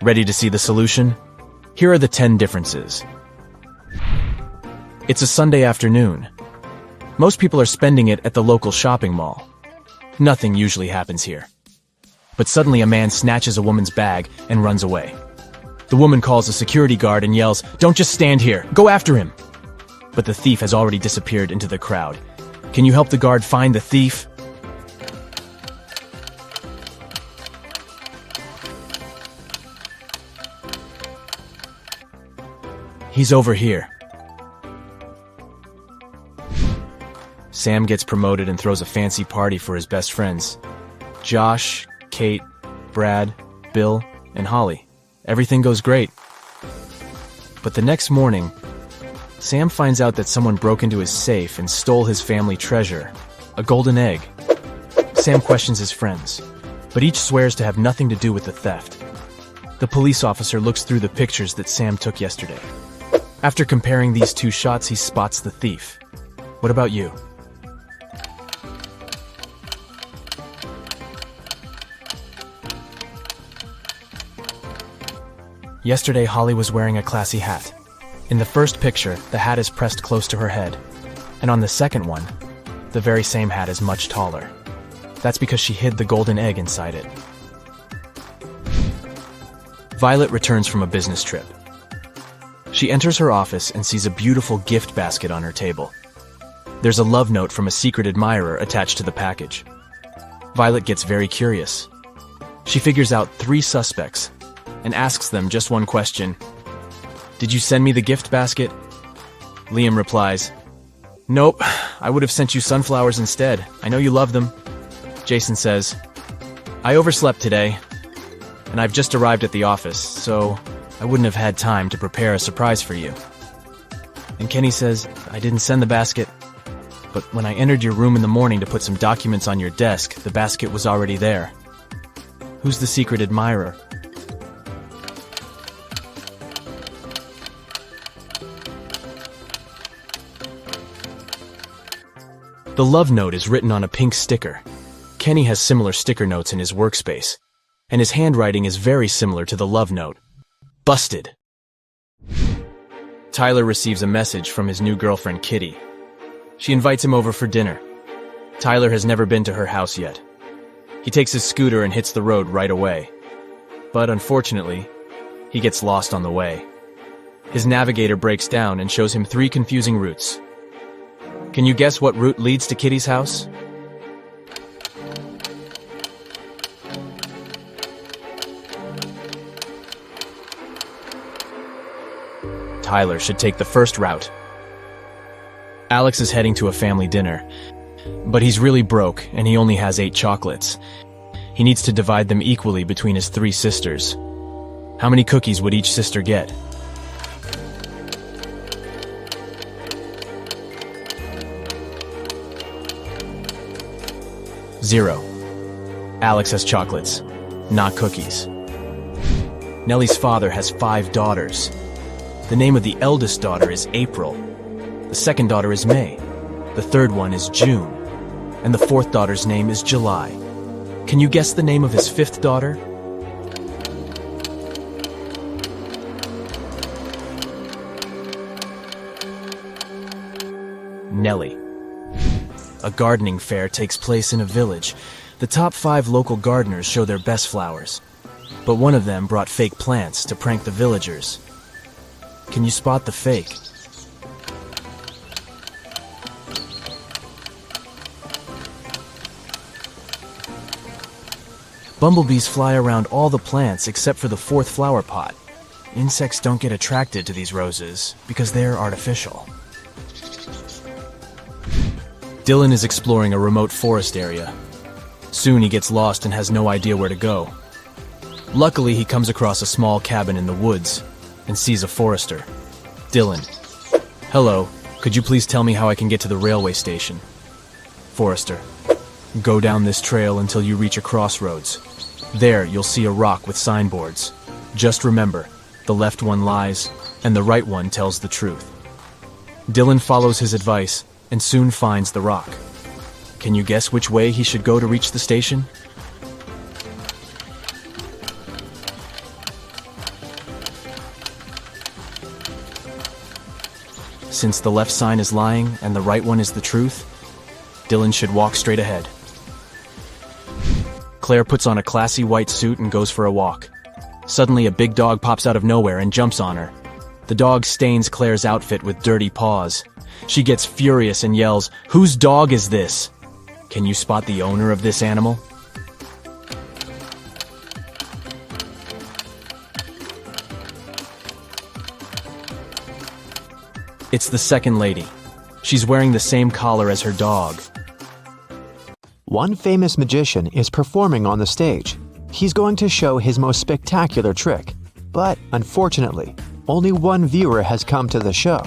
Ready to see the solution? Here are the 10 differences. It's a Sunday afternoon. Most people are spending it at the local shopping mall. Nothing usually happens here. But suddenly a man snatches a woman's bag and runs away. The woman calls a security guard and yells, "Don't just stand here, go after him!" But the thief has already disappeared into the crowd. Can you help the guard find the thief? He's over here. Sam gets promoted and throws a fancy party for his best friends. Josh, Kate, Brad, Bill, and Holly. Everything goes great. But the next morning, Sam finds out that someone broke into his safe and stole his family treasure, a golden egg. Sam questions his friends, but each swears to have nothing to do with the theft. The police officer looks through the pictures that Sam took yesterday. After comparing these 2 shots, he spots the thief. What about you? Yesterday, Holly was wearing a classy hat. In the first picture, the hat is pressed close to her head. And on the second one, the very same hat is much taller. That's because she hid the golden egg inside it. Violet returns from a business trip. She enters her office and sees a beautiful gift basket on her table. There's a love note from a secret admirer attached to the package. Violet gets very curious. She figures out 3 suspects and asks them just one question. "Did you send me the gift basket?" Liam replies, "Nope, I would have sent you sunflowers instead. I know you love them." Jason says, "I overslept today, and I've just arrived at the office, so I wouldn't have had time to prepare a surprise for you." And Kenny says, "I didn't send the basket, but when I entered your room in the morning to put some documents on your desk, the basket was already there." Who's the secret admirer? The love note is written on a pink sticker. Kenny has similar sticker notes in his workspace, and his handwriting is very similar to the love note. Busted! Tyler receives a message from his new girlfriend, Kitty. She invites him over for dinner. Tyler has never been to her house yet, He takes his scooter and hits the road right away. But unfortunately, he gets lost on the way. His navigator breaks down and shows him 3 confusing routes. Can you guess what route leads to Kitty's house? Tyler should take the first route. Alex is heading to a family dinner, but he's really broke and he only has 8 chocolates. He needs to divide them equally between his 3 sisters. How many cookies would each sister get? Zero. Alex has chocolates, not cookies. Nellie's father has 5 daughters. The name of the eldest daughter is April. The second daughter is May. The third one is June. And the fourth daughter's name is July. Can you guess the name of his 5th daughter? Nellie. A gardening fair takes place in a village. The top 5 local gardeners show their best flowers. But one of them brought fake plants to prank the villagers. Can you spot the fake? Bumblebees fly around all the plants except for the 4th flower pot. Insects don't get attracted to these roses because they're artificial. Dylan is exploring a remote forest area. Soon he gets lost and has no idea where to go. Luckily, he comes across a small cabin in the woods and sees a forester. Dylan. Hello, could you please tell me how I can get to the railway station? Forester. Go down this trail until you reach a crossroads. There, you'll see a rock with signboards. Just remember, the left one lies, and the right one tells the truth. Dylan follows his advice and soon finds the rock. Can you guess which way he should go to reach the station? Since the left sign is lying and the right one is the truth, Dylan should walk straight ahead. Claire puts on a classy white suit and goes for a walk. Suddenly, a big dog pops out of nowhere and jumps on her. The dog stains Claire's outfit with dirty paws. She gets furious and yells, "Whose dog is this?" Can you spot the owner of this animal? It's the second lady. She's wearing the same collar as her dog. One famous magician is performing on the stage. He's going to show his most spectacular trick. But unfortunately, only one viewer has come to the show.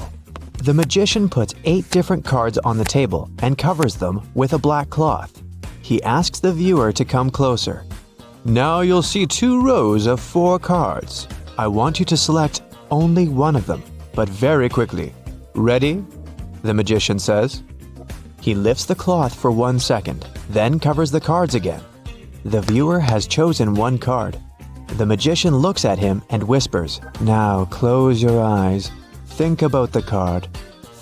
The magician puts 8 different cards on the table and covers them with a black cloth. He asks the viewer to come closer. Now you'll see 2 rows of 4 cards. I want you to select only one of them, but very quickly. Ready? The magician says. He lifts the cloth for 1 second, then covers the cards again. The viewer has chosen one card. The magician looks at him and whispers, "Now close your eyes. Think about the card.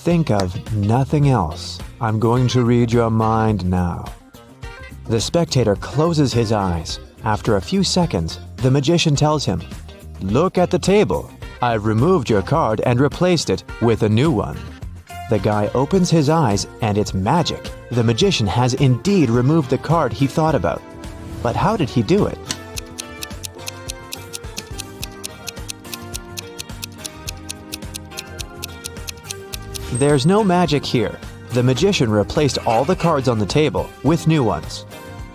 Think of nothing else. I'm going to read your mind now." The spectator closes his eyes. After a few seconds, the magician tells him, "Look at the table. I've removed your card and replaced it with a new one." The guy opens his eyes and it's magic. The magician has indeed removed the card he thought about. But how did he do it? There's no magic here. The magician replaced all the cards on the table with new ones.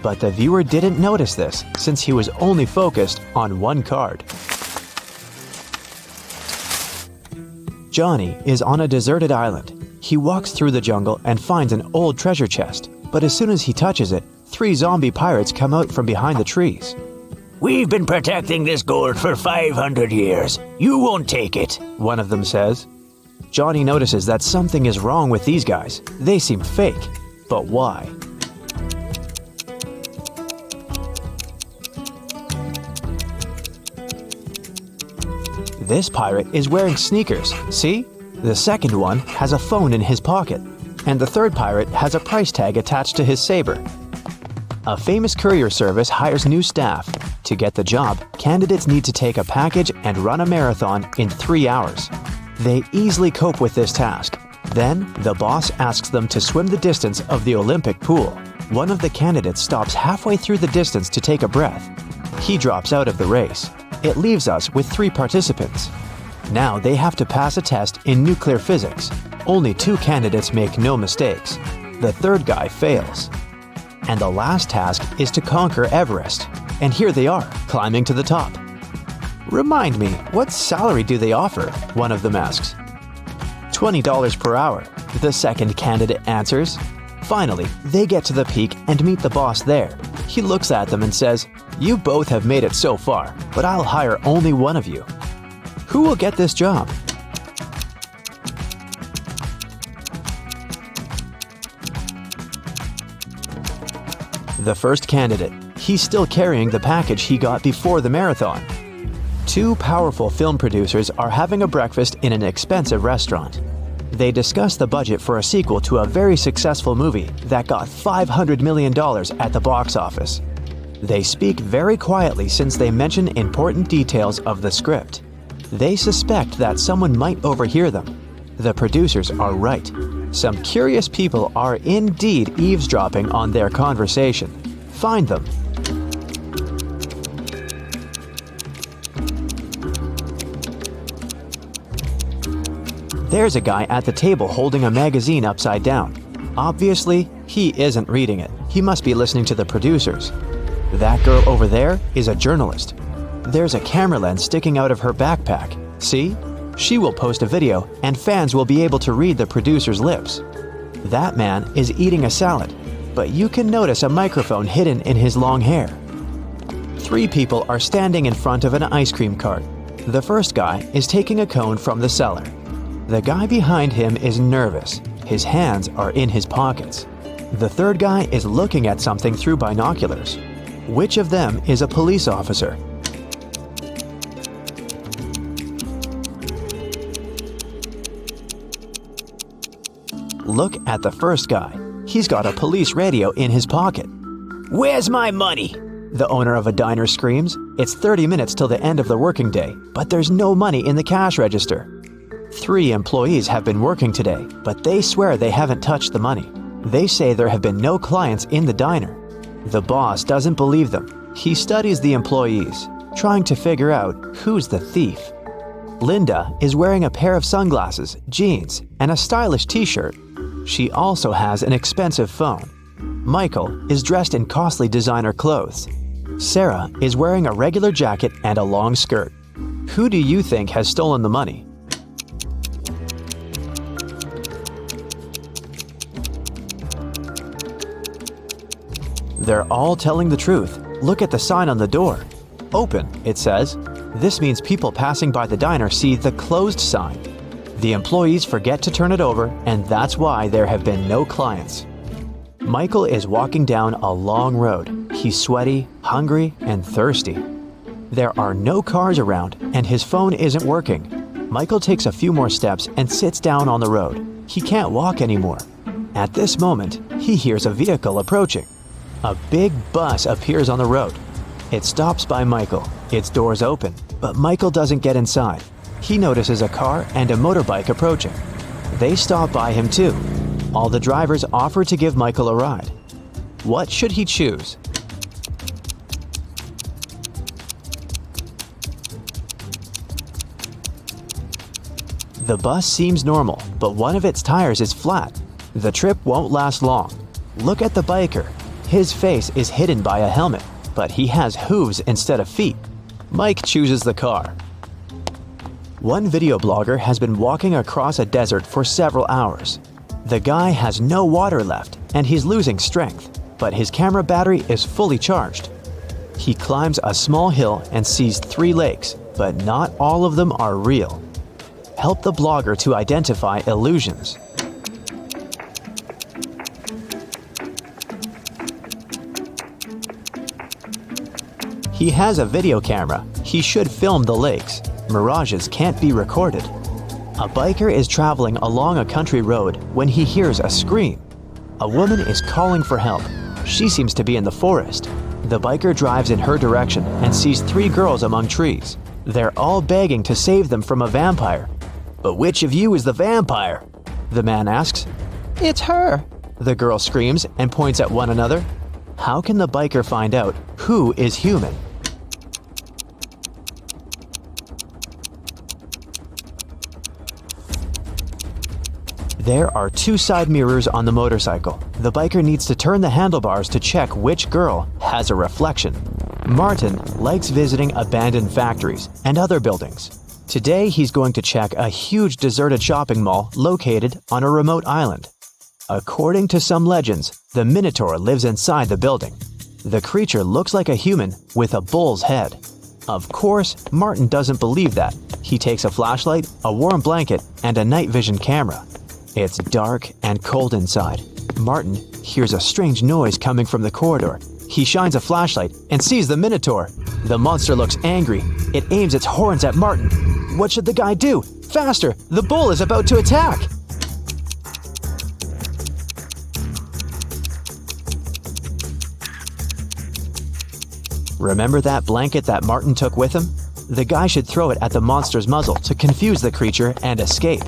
But the viewer didn't notice this since he was only focused on one card. Johnny is on a deserted island. He walks through the jungle and finds an old treasure chest. But as soon as he touches it, 3 zombie pirates come out from behind the trees. We've been protecting this gold for 500 years. You won't take it, one of them says. Johnny notices that something is wrong with these guys. They seem fake. But why? This pirate is wearing sneakers, see? The second one has a phone in his pocket, and the third pirate has a price tag attached to his saber. A famous courier service hires new staff. To get the job, candidates need to take a package and run a marathon in 3 hours. They easily cope with this task. Then, the boss asks them to swim the distance of the Olympic pool. One of the candidates stops halfway through the distance to take a breath. He drops out of the race. It leaves us with 3 participants. Now they have to pass a test in nuclear physics. Only 2 candidates make no mistakes. The third guy fails. And the last task is to conquer Everest. And here they are, climbing to the top. "Remind me, what salary do they offer?" one of them asks. $20 per hour, the second candidate answers. Finally, they get to the peak and meet the boss there. He looks at them and says, "You both have made it so far, but I'll hire only one of you. Who will get this job?" The first candidate. He's still carrying the package he got before the marathon. 2 powerful film producers are having a breakfast in an expensive restaurant. They discuss the budget for a sequel to a very successful movie that got $500 million at the box office. They speak very quietly since they mention important details of the script. They suspect that someone might overhear them. The producers are right. Some curious people are indeed eavesdropping on their conversation. Find them. There's a guy at the table holding a magazine upside down. Obviously, he isn't reading it. He must be listening to the producers. That girl over there is a journalist. There's a camera lens sticking out of her backpack. See? She will post a video and fans will be able to read the producer's lips. That man is eating a salad, but you can notice a microphone hidden in his long hair. 3 people are standing in front of an ice cream cart. The first guy is taking a cone from the seller. The guy behind him is nervous. His hands are in his pockets. The third guy is looking at something through binoculars. Which of them is a police officer? Look at the first guy. He's got a police radio in his pocket. "Where's my money?" the owner of a diner screams. It's 30 minutes till the end of the working day, but there's no money in the cash register. 3 employees have been working today, but they swear they haven't touched the money. They say there have been no clients in the diner. The boss doesn't believe them. He studies the employees, trying to figure out who's the thief. Linda is wearing a pair of sunglasses, jeans, and a stylish t-shirt. She also has an expensive phone. Michael is dressed in costly designer clothes. Sarah is wearing a regular jacket and a long skirt. Who do you think has stolen the money? They're all telling the truth. Look at the sign on the door. "Open," it says. This means people passing by the diner see the closed sign. The employees forget to turn it over, and that's why there have been no clients. Michael is walking down a long road. He's sweaty, hungry, and thirsty. There are no cars around, and his phone isn't working. Michael takes a few more steps and sits down on the road. He can't walk anymore. At this moment, he hears a vehicle approaching. A big bus appears on the road. It stops by Michael. Its doors open, but Michael doesn't get inside. He notices a car and a motorbike approaching. They stop by him too. All the drivers offer to give Michael a ride. What should he choose? The bus seems normal, but one of its tires is flat. The trip won't last long. Look at the biker. His face is hidden by a helmet, but he has hooves instead of feet. Mike chooses the car. One video blogger has been walking across a desert for several hours. The guy has no water left, and he's losing strength, but his camera battery is fully charged. He climbs a small hill and sees 3 lakes, but not all of them are real. Help the blogger to identify illusions. He has a video camera. He should film the lakes. Mirages can't be recorded. A biker is traveling along a country road when he hears a scream. A woman is calling for help. She seems to be in the forest. The biker drives in her direction and sees 3 girls among trees. They're all begging to save them from a vampire. "But which of you is the vampire?" the man asks. "It's her," the girl screams and points at one another. How can the biker find out who is human? There are 2 side mirrors on the motorcycle. The biker needs to turn the handlebars to check which girl has a reflection. Martin likes visiting abandoned factories and other buildings. Today he's going to check a huge deserted shopping mall located on a remote island. According to some legends, the Minotaur lives inside the building. The creature looks like a human with a bull's head. Of course, Martin doesn't believe that. He takes a flashlight, a warm blanket, and a night vision camera. It's dark and cold inside. Martin hears a strange noise coming from the corridor. He shines a flashlight and sees the Minotaur. The monster looks angry. It aims its horns at Martin. What should the guy do? Faster! The bull is about to attack! Remember that blanket that Martin took with him? The guy should throw it at the monster's muzzle to confuse the creature and escape.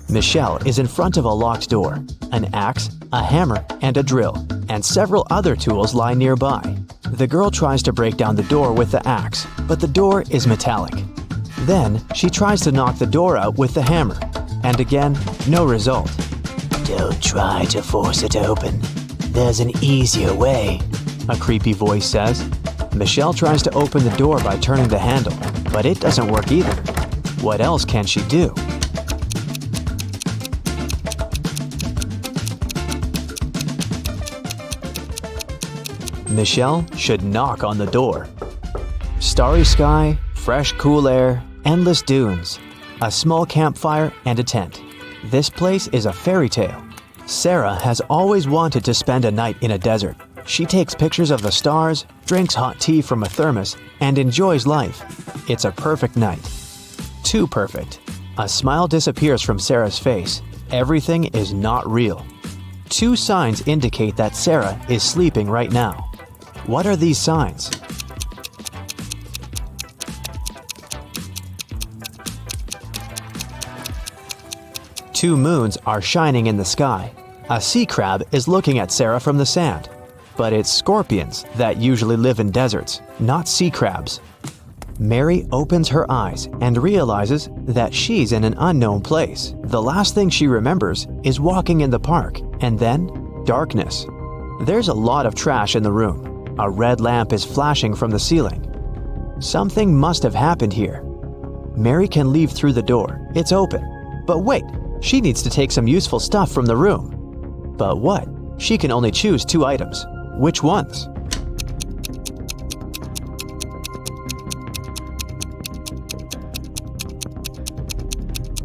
Michelle is in front of a locked door. An axe, a hammer, and a drill, and several other tools lie nearby. The girl tries to break down the door with the axe, but the door is metallic. Then she tries to knock the door out with the hammer, and again, no result. Don't try to force it open. There's an easier way, a creepy voice says. Michelle tries to open the door by turning the handle, but it doesn't work either. What else can she do? Michelle should knock on the door. Starry sky, fresh cool air, endless dunes, a small campfire, and a tent. This place is a fairy tale. Sarah has always wanted to spend a night in a desert. She takes pictures of the stars, drinks hot tea from a thermos, and enjoys life. It's a perfect night. Too perfect. A smile disappears from Sarah's face. Everything is not real. 2 signs indicate that Sarah is sleeping right now. What are these signs? Two moons are shining in the sky. A sea crab is looking at Sarah from the sand. But it's scorpions that usually live in deserts, not sea crabs. Mary opens her eyes and realizes that she's in an unknown place. The last thing she remembers is walking in the park, and then darkness. There's a lot of trash in the room. A red lamp is flashing from the ceiling. Something must have happened here. Mary can leave through the door. It's open. But wait, she needs to take some useful stuff from the room. But what? She can only choose 2 items. Which ones?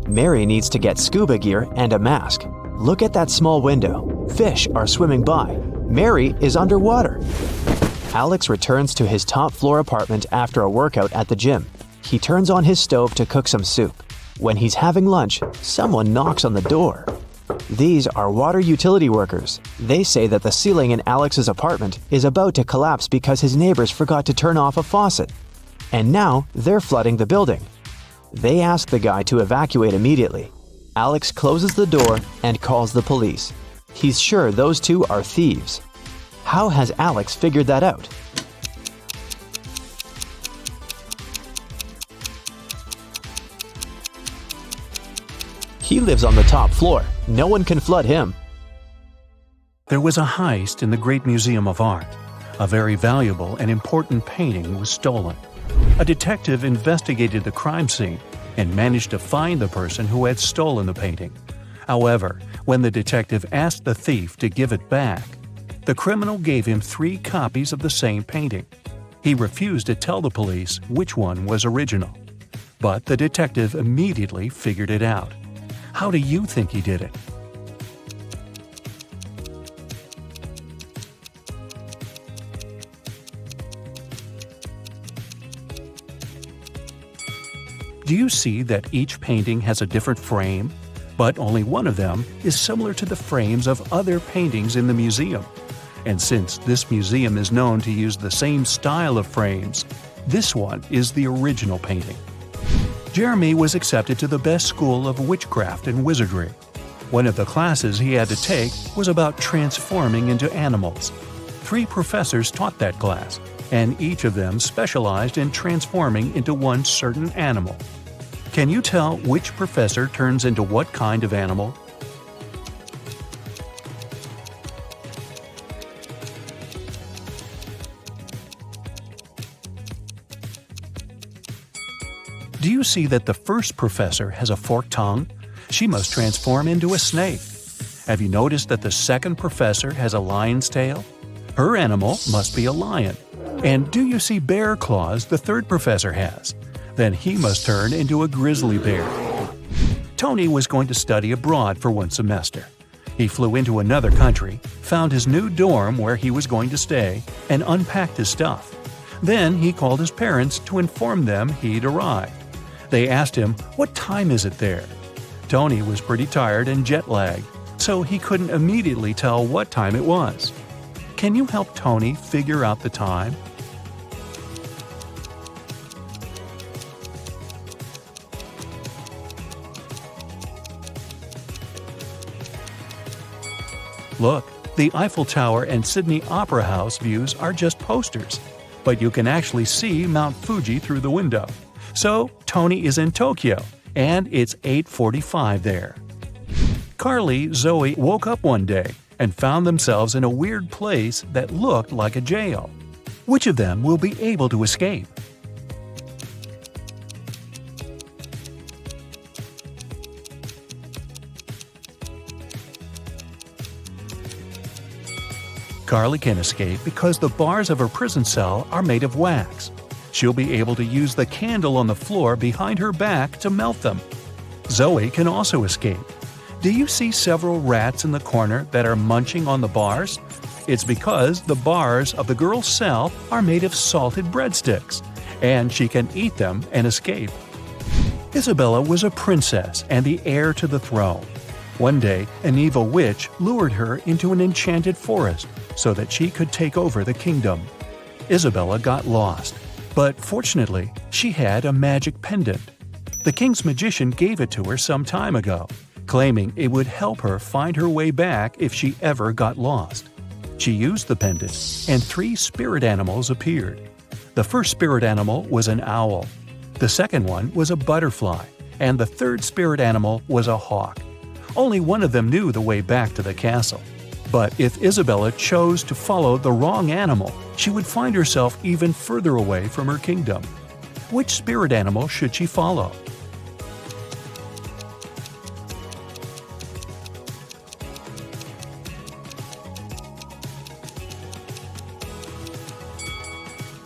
Mary needs to get scuba gear and a mask. Look at that small window. Fish are swimming by. Mary is underwater. Alex returns to his top-floor apartment after a workout at the gym. He turns on his stove to cook some soup. When he's having lunch, someone knocks on the door. These are water utility workers. They say that the ceiling in Alex's apartment is about to collapse because his neighbors forgot to turn off a faucet. And now they're flooding the building. They ask the guy to evacuate immediately. Alex closes the door and calls the police. He's sure those 2 are thieves. How has Alex figured that out? He lives on the top floor. No one can flood him. There was a heist in the Great Museum of Art. A very valuable and important painting was stolen. A detective investigated the crime scene and managed to find the person who had stolen the painting. However, when the detective asked the thief to give it back, the criminal gave him 3 copies of the same painting. He refused to tell the police which one was original. But the detective immediately figured it out. How do you think he did it? Do you see that each painting has a different frame? But only one of them is similar to the frames of other paintings in the museum. And since this museum is known to use the same style of frames, this one is the original painting. Jeremy was accepted to the best school of witchcraft and wizardry. One of the classes he had to take was about transforming into animals. 3 professors taught that class, and each of them specialized in transforming into one certain animal. Can you tell which professor turns into what kind of animal? Do you see that the first professor has a forked tongue? She must transform into a snake. Have you noticed that the second professor has a lion's tail? Her animal must be a lion. And do you see bear claws the third professor has? Then he must turn into a grizzly bear. Tony was going to study abroad for one semester. He flew into another country, found his new dorm where he was going to stay, and unpacked his stuff. Then he called his parents to inform them he'd arrived. They asked him, "What time is it there?" Tony was pretty tired and jet-lagged, so he couldn't immediately tell what time it was. Can you help Tony figure out the time? Look, the Eiffel Tower and Sydney Opera House views are just posters, but you can actually see Mount Fuji through the window. So, Tony is in Tokyo, and it's 8:45 there. Carly, Zoe woke up one day and found themselves in a weird place that looked like a jail. Which of them will be able to escape? Carly can escape because the bars of her prison cell are made of wax. She'll be able to use the candle on the floor behind her back to melt them. Zoe can also escape. Do you see several rats in the corner that are munching on the bars? It's because the bars of the girl's cell are made of salted breadsticks, and she can eat them and escape. Isabella was a princess and the heir to the throne. One day, an evil witch lured her into an enchanted forest so that she could take over the kingdom. Isabella got lost, but fortunately, she had a magic pendant. The king's magician gave it to her some time ago, claiming it would help her find her way back if she ever got lost. She used the pendant, and 3 spirit animals appeared. The first spirit animal was an owl. The second one was a butterfly, and the third spirit animal was a hawk. Only one of them knew the way back to the castle. But if Isabella chose to follow the wrong animal, she would find herself even further away from her kingdom. Which spirit animal should she follow?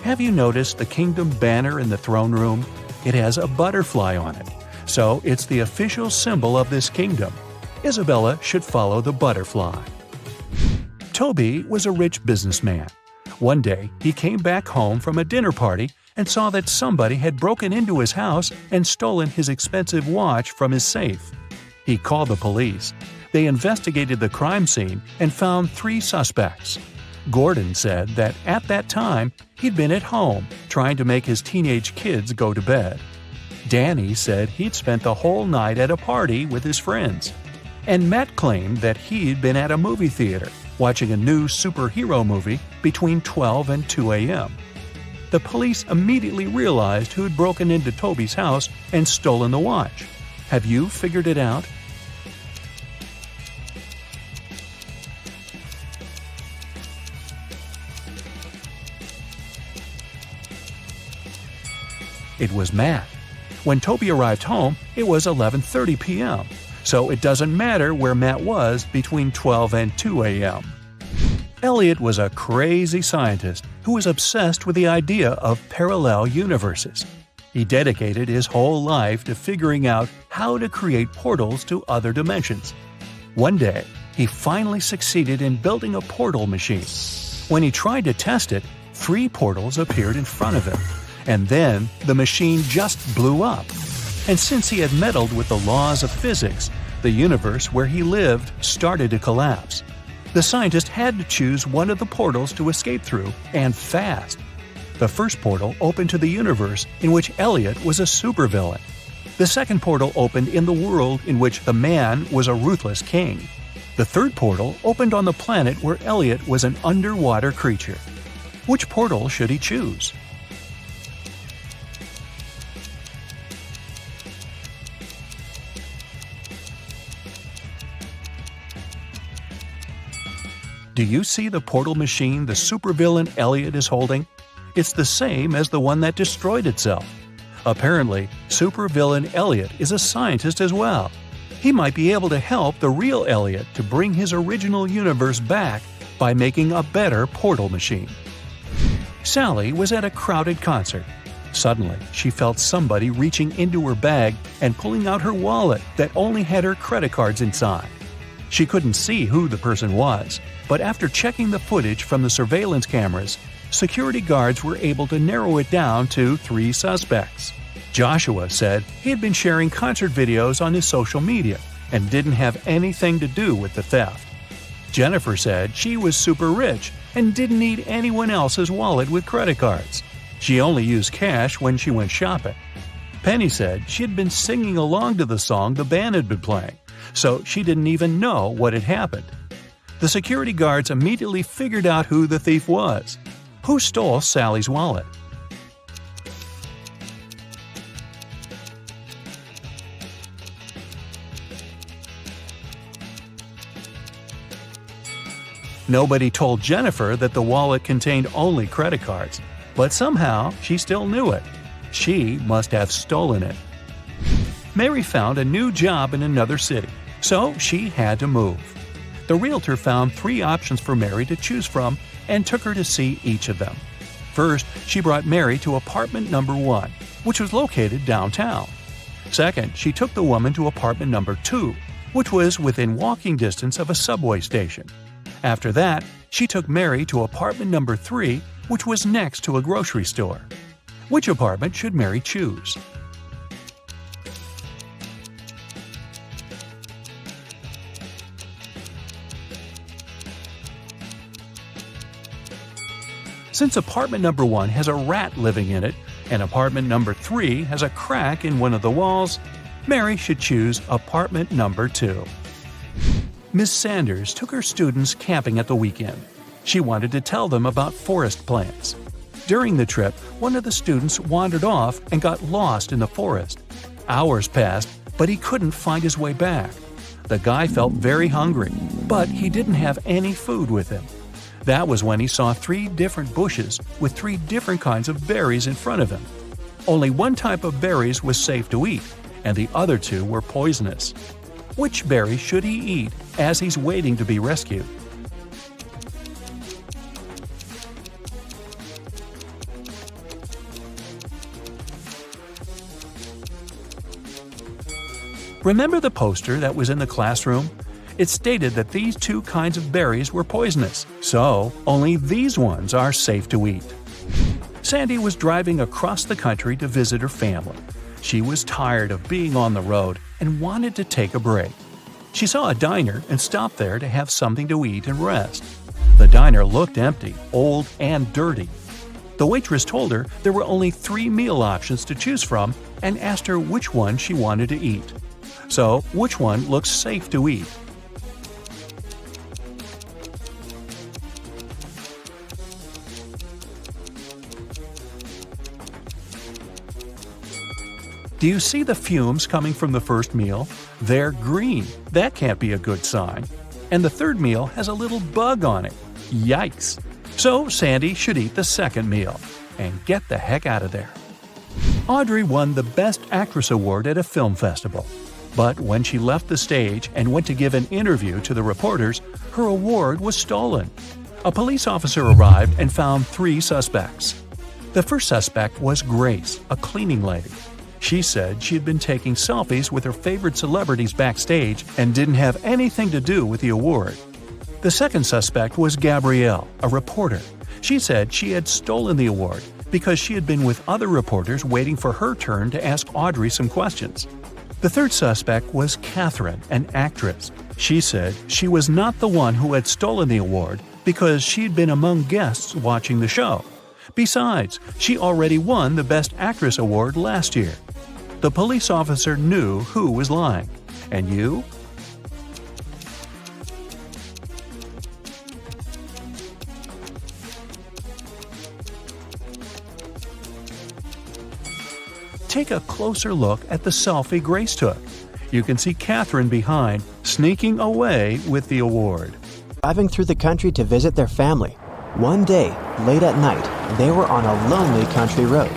Have you noticed the kingdom banner in the throne room? It has a butterfly on it, so it's the official symbol of this kingdom. Isabella should follow the butterfly. Toby was a rich businessman. One day, he came back home from a dinner party and saw that somebody had broken into his house and stolen his expensive watch from his safe. He called the police. They investigated the crime scene and found 3 suspects. Gordon said that at that time, he'd been at home trying to make his teenage kids go to bed. Danny said he'd spent the whole night at a party with his friends. And Matt claimed that he'd been at a movie theater watching a new superhero movie between 12 and 2 a.m. The police immediately realized who'd broken into Toby's house and stolen the watch. Have you figured it out? It was Matt. When Toby arrived home, it was 11:30 p.m., so it doesn't matter where Matt was between 12 and 2 a.m. Elliot was a crazy scientist who was obsessed with the idea of parallel universes. He dedicated his whole life to figuring out how to create portals to other dimensions. One day, he finally succeeded in building a portal machine. When he tried to test it, 3 portals appeared in front of him, and then the machine just blew up. And since he had meddled with the laws of physics, the universe where he lived started to collapse. The scientist had to choose one of the portals to escape through, and fast. The first portal opened to the universe in which Elliot was a supervillain. The second portal opened in the world in which the man was a ruthless king. The third portal opened on the planet where Elliot was an underwater creature. Which portal should he choose? Do you see the portal machine the supervillain Elliot is holding? It's the same as the one that destroyed itself. Apparently, supervillain Elliot is a scientist as well. He might be able to help the real Elliot to bring his original universe back by making a better portal machine. Sally was at a crowded concert. Suddenly, she felt somebody reaching into her bag and pulling out her wallet that only had her credit cards inside. She couldn't see who the person was, but after checking the footage from the surveillance cameras, security guards were able to narrow it down to 3 suspects. Joshua said he had been sharing concert videos on his social media and didn't have anything to do with the theft. Jennifer said she was super rich and didn't need anyone else's wallet with credit cards. She only used cash when she went shopping. Penny said she had been singing along to the song the band had been playing, so she didn't even know what had happened. The security guards immediately figured out who the thief was. Who stole Sally's wallet? Nobody told Jennifer that the wallet contained only credit cards, but somehow she still knew it. She must have stolen it. Mary found a new job in another city, so she had to move. The realtor found 3 options for Mary to choose from and took her to see each of them. First, she brought Mary to apartment number 1, which was located downtown. Second, she took the woman to apartment number 2, which was within walking distance of a subway station. After that, she took Mary to apartment number 3, which was next to a grocery store. Which apartment should Mary choose? Since apartment number 1 has a rat living in it, and apartment number 3 has a crack in one of the walls, Mary should choose apartment number 2. Miss Sanders took her students camping at the weekend. She wanted to tell them about forest plants. During the trip, one of the students wandered off and got lost in the forest. Hours passed, but he couldn't find his way back. The guy felt very hungry, but he didn't have any food with him. That was when he saw 3 different bushes with 3 different kinds of berries in front of him. Only one type of berries was safe to eat, and the other 2 were poisonous. Which berry should he eat as he's waiting to be rescued? Remember the poster that was in the classroom? It stated that these 2 kinds of berries were poisonous, so only these ones are safe to eat. Sandy was driving across the country to visit her family. She was tired of being on the road and wanted to take a break. She saw a diner and stopped there to have something to eat and rest. The diner looked empty, old, and dirty. The waitress told her there were only 3 meal options to choose from and asked her which one she wanted to eat. So, which one looks safe to eat? Do you see the fumes coming from the first meal? They're green. That can't be a good sign. And the third meal has a little bug on it. Yikes! So Sandy should eat the second meal and get the heck out of there. Audrey won the Best Actress award at a film festival. But when she left the stage and went to give an interview to the reporters, her award was stolen. A police officer arrived and found 3 suspects. The first suspect was Grace, a cleaning lady. She said she had been taking selfies with her favorite celebrities backstage and didn't have anything to do with the award. The second suspect was Gabrielle, a reporter. She said she had stolen the award because she had been with other reporters waiting for her turn to ask Audrey some questions. The third suspect was Catherine, an actress. She said she was not the one who had stolen the award because she'd been among guests watching the show. Besides, she already won the Best Actress award last year. The police officer knew who was lying. And you? Take a closer look at the selfie Grace took. You can see Catherine behind, sneaking away with the award. Driving through the country to visit their family. One day, late at night, they were on a lonely country road.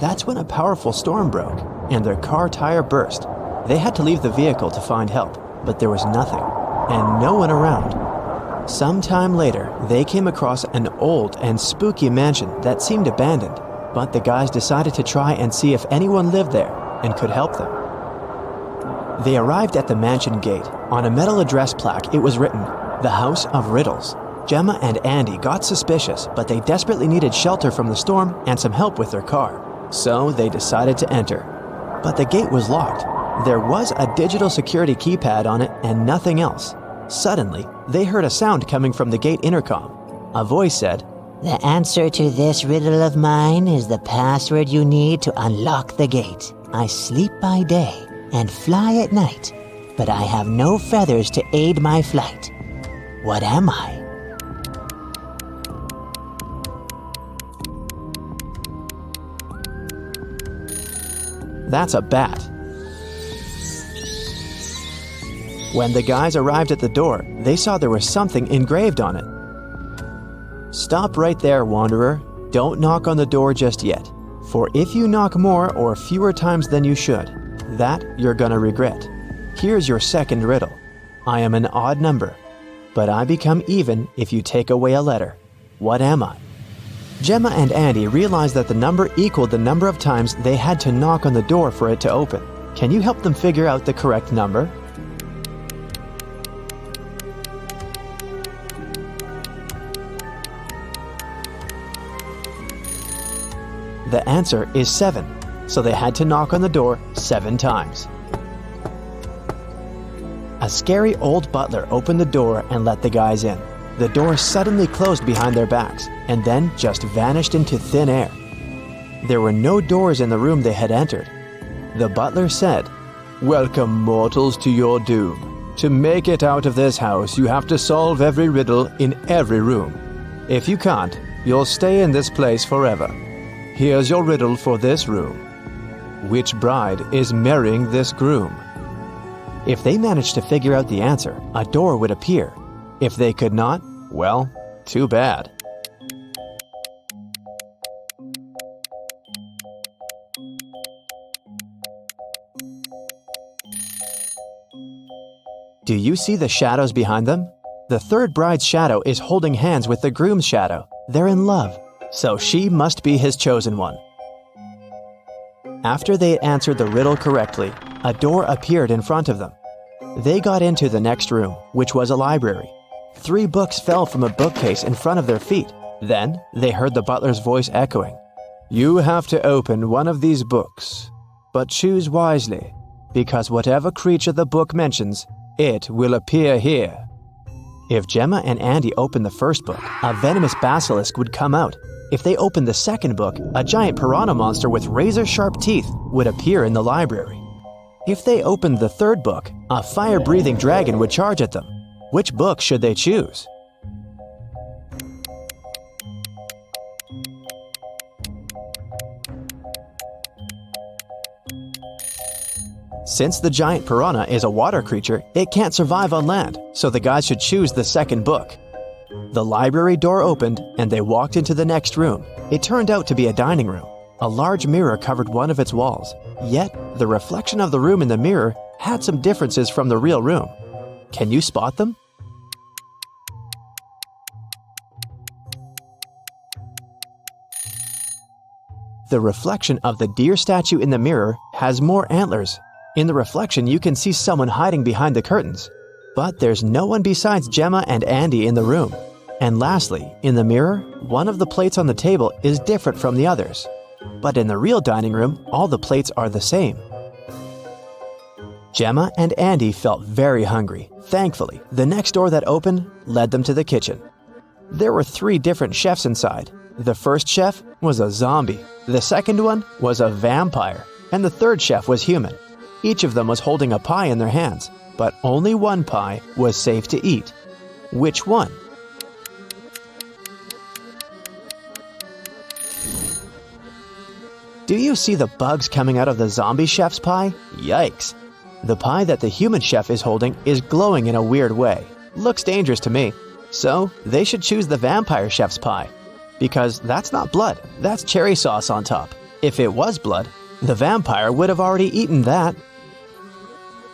That's when a powerful storm broke, and their car tire burst. They had to leave the vehicle to find help, but there was nothing, and no one around. Sometime later, they came across an old and spooky mansion that seemed abandoned, but the guys decided to try and see if anyone lived there and could help them. They arrived at the mansion gate. On a metal address plaque, it was written, "The House of Riddles." Gemma and Andy got suspicious, but they desperately needed shelter from the storm and some help with their car. So they decided to enter. But the gate was locked. There was a digital security keypad on it and nothing else. Suddenly, they heard a sound coming from the gate intercom. A voice said, The answer to this riddle of mine is the password you need to unlock the gate. I sleep by day and fly at night, but I have no feathers to aid my flight. What am I? "That's a bat." When the guys arrived at the door, they saw there was something engraved on it. "Stop right there, wanderer. Don't knock on the door just yet. For if you knock more or fewer times than you should, that you're gonna regret. Here's your second riddle. I am an odd number, but I become even if you take away a letter. What am I?" Gemma and Andy realized that the number equaled the number of times they had to knock on the door for it to open. Can you help them figure out the correct number? The answer is 7, so they had to knock on the door 7 times. A scary old butler opened the door and let the guys in. The door suddenly closed behind their backs and then just vanished into thin air. There were no doors in the room they had entered. The butler said, "Welcome, mortals, to your doom. To make it out of this house, you have to solve every riddle in every room. If you can't, you'll stay in this place forever. Here's your riddle for this room. Which bride is marrying this groom?" If they managed to figure out the answer, a door would appear. If they could not, well, too bad. Do you see the shadows behind them? The third bride's shadow is holding hands with the groom's shadow. They're in love, so she must be his chosen one. After they had answered the riddle correctly, a door appeared in front of them. They got into the next room, which was a library. 3 books fell from a bookcase in front of their feet. Then they heard the butler's voice echoing, "You have to open one of these books, but choose wisely, because whatever creature the book mentions, it will appear here." If Gemma and Andy opened the first book, a venomous basilisk would come out. If they opened the second book, a giant piranha monster with razor-sharp teeth would appear in the library. If they opened the third book, a fire-breathing dragon would charge at them. Which book should they choose? Since the giant piranha is a water creature, it can't survive on land, so the guys should choose the second book. The library door opened, and they walked into the next room. It turned out to be a dining room. A large mirror covered one of its walls. Yet, the reflection of the room in the mirror had some differences from the real room. Can you spot them? The reflection of the deer statue in the mirror has more antlers. In the reflection, you can see someone hiding behind the curtains. But there's no one besides Gemma and Andy in the room. And lastly, in the mirror, one of the plates on the table is different from the others. But in the real dining room, all the plates are the same. Gemma and Andy felt very hungry. Thankfully, the next door that opened led them to the kitchen. There were 3 different chefs inside. The first chef was a zombie, the second one was a vampire, and the third chef was human. Each of them was holding a pie in their hands, but only one pie was safe to eat. Which one? Do you see the bugs coming out of the zombie chef's pie? Yikes! The pie that the human chef is holding is glowing in a weird way. Looks dangerous to me. So, they should choose the vampire chef's pie. Because that's not blood, that's cherry sauce on top. If it was blood, the vampire would have already eaten that.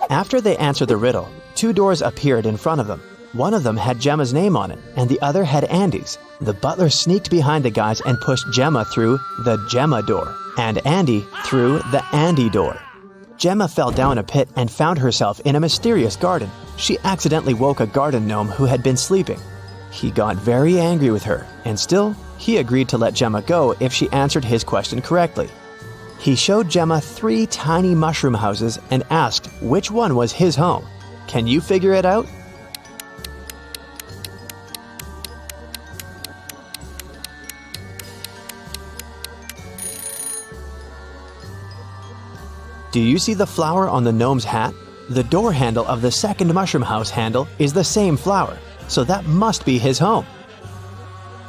After they answered the riddle, 2 doors appeared in front of them. One of them had Gemma's name on it, and the other had Andy's. The butler sneaked behind the guys and pushed Gemma through the Gemma door, and Andy through the Andy door. Gemma fell down a pit and found herself in a mysterious garden. She accidentally woke a garden gnome who had been sleeping. He got very angry with her, and still, he agreed to let Gemma go if she answered his question correctly. He showed Gemma 3 tiny mushroom houses and asked which one was his home. Can you figure it out? Do you see the flower on the gnome's hat? The door handle of the second mushroom house handle is the same flower, so that must be his home.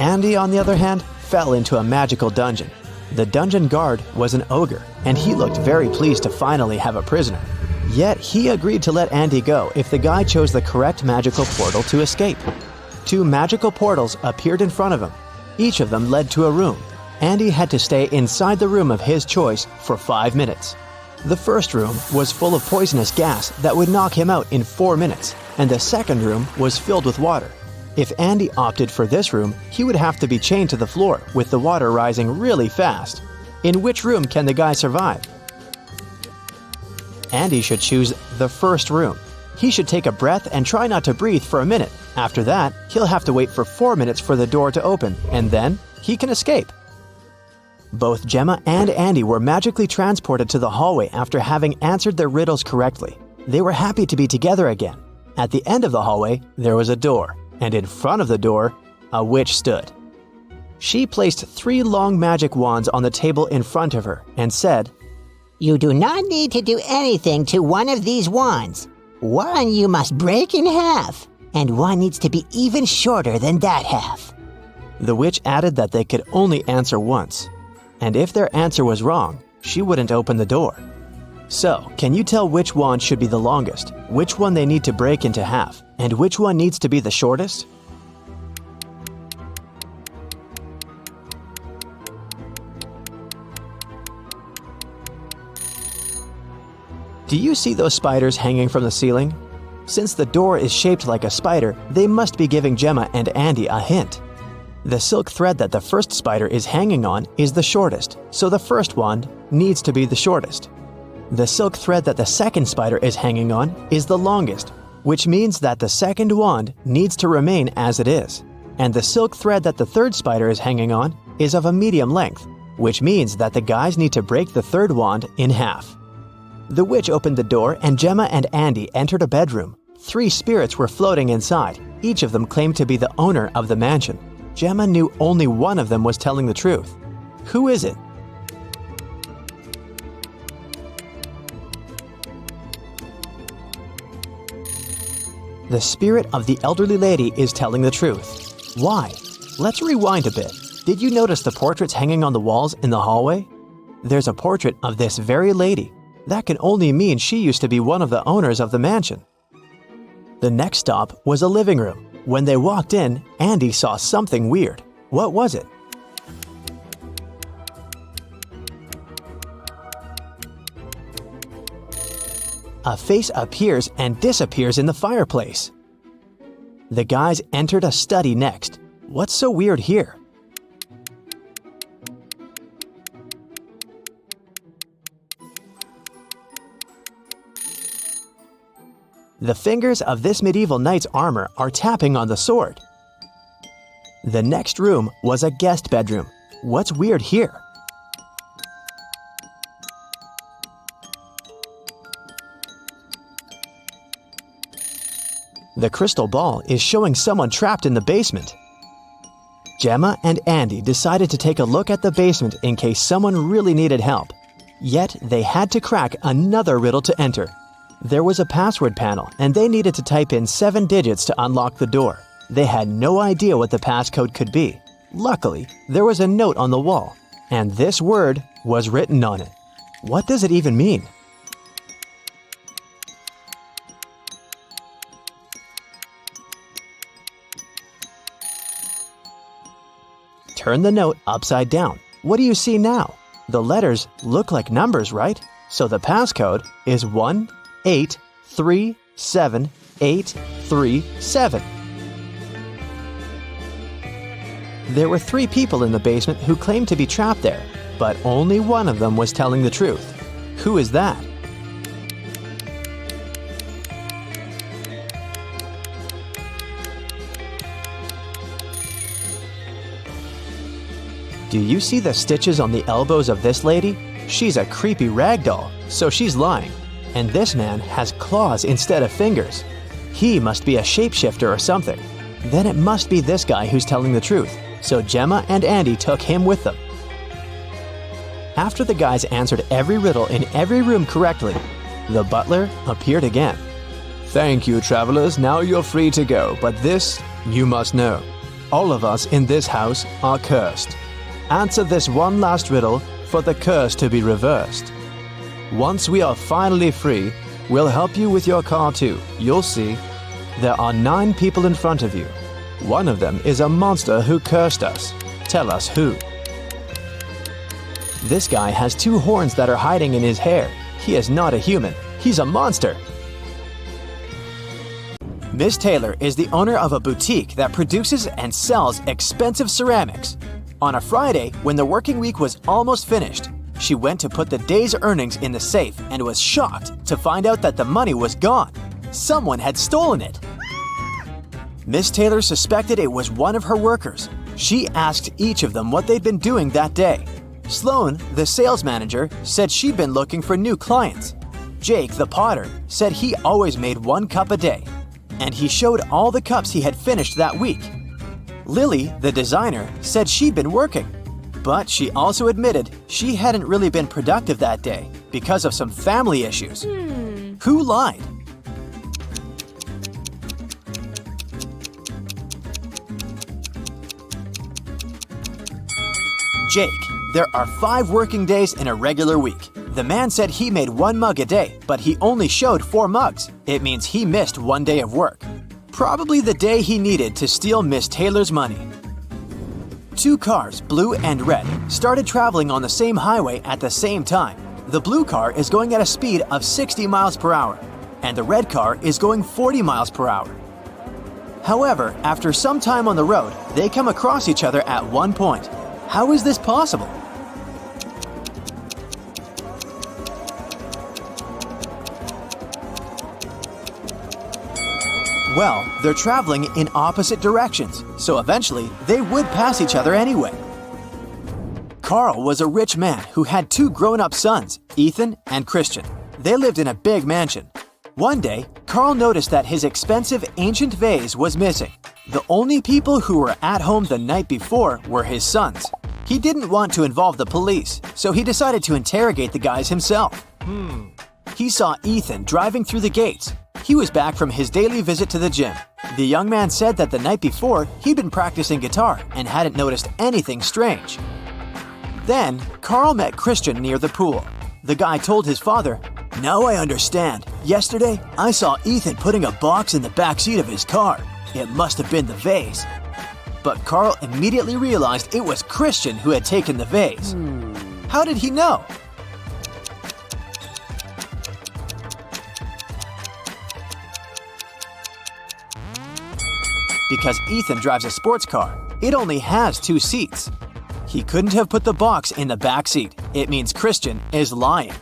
Andy, on the other hand, fell into a magical dungeon. The dungeon guard was an ogre, and he looked very pleased to finally have a prisoner. Yet he agreed to let Andy go if the guy chose the correct magical portal to escape. 2 magical portals appeared in front of him. Each of them led to a room. Andy had to stay inside the room of his choice for 5 minutes. The first room was full of poisonous gas that would knock him out in 4 minutes, and the second room was filled with water. If Andy opted for this room, he would have to be chained to the floor with the water rising really fast. In which room can the guy survive? Andy should choose the first room. He should take a breath and try not to breathe for a minute. After that, he'll have to wait for 4 minutes for the door to open, and then he can escape. Both Gemma and Andy were magically transported to the hallway after having answered their riddles correctly. They were happy to be together again. At the end of the hallway, there was a door, and in front of the door, a witch stood. She placed 3 long magic wands on the table in front of her and said, You do not need to do anything to one of these wands. One you must break in half, and one needs to be even shorter than that half. The witch added that they could only answer once, and if their answer was wrong, she wouldn't open the door. So, can you tell which wand should be the longest, which one they need to break into half, and which one needs to be the shortest? Do you see those spiders hanging from the ceiling? Since the door is shaped like a spider, they must be giving Gemma and Andy a hint. The silk thread that the first spider is hanging on is the shortest, so the first wand needs to be the shortest. The silk thread that the second spider is hanging on is the longest, which means that the second wand needs to remain as it is. And the silk thread that the third spider is hanging on is of a medium length, which means that the guys need to break the third wand in half. The witch opened the door and Gemma and Andy entered a bedroom. 3 spirits were floating inside. Each of them claimed to be the owner of the mansion. Gemma knew only one of them was telling the truth. Who is it? The spirit of the elderly lady is telling the truth. Why? Let's rewind a bit. Did you notice the portraits hanging on the walls in the hallway? There's a portrait of this very lady. That can only mean she used to be one of the owners of the mansion. The next stop was a living room. When they walked in, Andy saw something weird. What was it? A face appears and disappears in the fireplace. The guys entered a study next. What's so weird here? The fingers of this medieval knight's armor are tapping on the sword. The next room was a guest bedroom. What's weird here? The crystal ball is showing someone trapped in the basement. Gemma and Andy decided to take a look at the basement in case someone really needed help. Yet they had to crack another riddle to enter. There was a password panel and they needed to type in 7 digits to unlock the door. They had no idea what the passcode could be. Luckily, there was a note on the wall, and this word was written on it. What does it even mean? Turn the note upside down. What do you see now? The letters look like numbers, right? So the passcode is 1837837. There were 3 people in the basement who claimed to be trapped there, but only one of them was telling the truth. Who is that? Do you see the stitches on the elbows of this lady? She's a creepy rag doll, so she's lying. And this man has claws instead of fingers. He must be a shapeshifter or something. Then it must be this guy who's telling the truth, so Gemma and Andy took him with them. After the guys answered every riddle in every room correctly, the butler appeared again. Thank you, travelers. Now you're free to go, but this you must know. All of us in this house are cursed. Answer this one last riddle for the curse to be reversed. Once we are finally free, we'll help you with your car too. You'll see. There are 9 people in front of you. One of them is a monster who cursed us. Tell us who. This guy has 2 horns that are hiding in his hair. He is not a human. He's a monster. Miss Taylor is the owner of a boutique that produces and sells expensive ceramics. On a Friday, when the working week was almost finished, she went to put the day's earnings in the safe and was shocked to find out that the money was gone. Someone had stolen it. Miss Taylor suspected it was one of her workers. She asked each of them what they'd been doing that day. Sloan, the sales manager, said she'd been looking for new clients. Jake, the potter, said he always made 1 cup a day, and he showed all the cups he had finished that week. Lily, the designer, said she'd been working, but she also admitted she hadn't really been productive that day because of some family issues. Who lied? Jake. There are 5 working days in a regular week. The man said he made 1 mug a day, but he only showed 4 mugs. It means he missed 1 day of work. Probably the day he needed to steal Miss Taylor's money. 2 cars, blue and red, started traveling on the same highway at the same time. The blue car is going at a speed of 60 miles per hour, and the red car is going 40 miles per hour. However, after some time on the road, they come across each other at one point. How is this possible? Well, they're traveling in opposite directions, so eventually they would pass each other anyway. Carl was a rich man who had 2 grown-up sons, Ethan and Christian. They lived in a big mansion. One day, Carl noticed that his expensive ancient vase was missing. The only people who were at home the night before were his sons. He didn't want to involve the police, so he decided to interrogate the guys himself. He saw Ethan driving through the gates. He was back from his daily visit to the gym. The young man said that the night before, he'd been practicing guitar and hadn't noticed anything strange. Then, Carl met Christian near the pool. The guy told his father, "Now I understand. Yesterday, I saw Ethan putting a box in the back seat of his car. It must have been the vase." But Carl immediately realized it was Christian who had taken the vase. How did he know? Because Ethan drives a sports car. It only has 2 seats. He couldn't have put the box in the back seat. It means Christian is lying.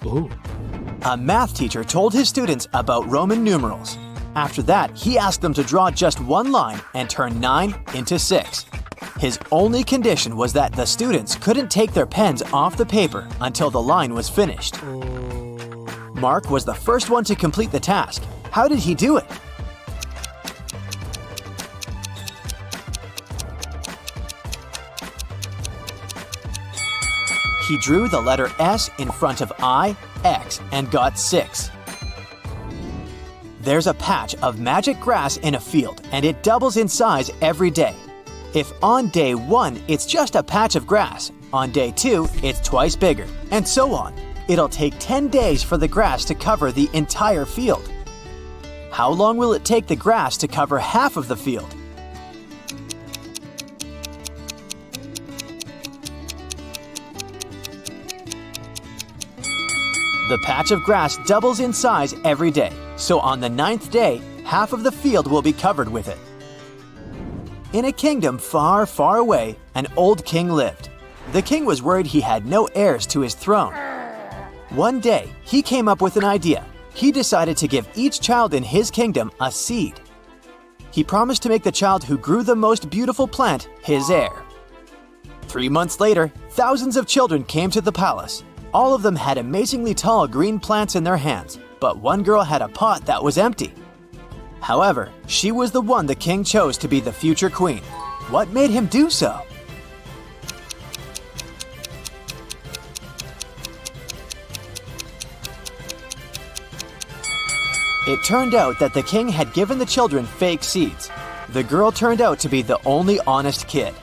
A math teacher told his students about Roman numerals. After that, he asked them to draw just 1 line and turn 9 into 6. His only condition was that the students couldn't take their pens off the paper until the line was finished. Mark was the first one to complete the task. How did he do it? He drew the letter S in front of I, X, and got 6. There's a patch of magic grass in a field, and it doubles in size every day. If on day 1 it's just a patch of grass, on day 2 it's twice bigger, and so on. It'll take 10 days for the grass to cover the entire field. How long will it take the grass to cover half of the field? The patch of grass doubles in size every day, so on the 9th day, half of the field will be covered with it. In a kingdom far, far away, an old king lived. The king was worried he had no heirs to his throne. One day, he came up with an idea. He decided to give each child in his kingdom a seed. He promised to make the child who grew the most beautiful plant his heir. 3 months later, thousands of children came to the palace. All of them had amazingly tall green plants in their hands, but one girl had a pot that was empty. However, she was the one the king chose to be the future queen. What made him do so? It turned out that the king had given the children fake seeds. The girl turned out to be the only honest kid.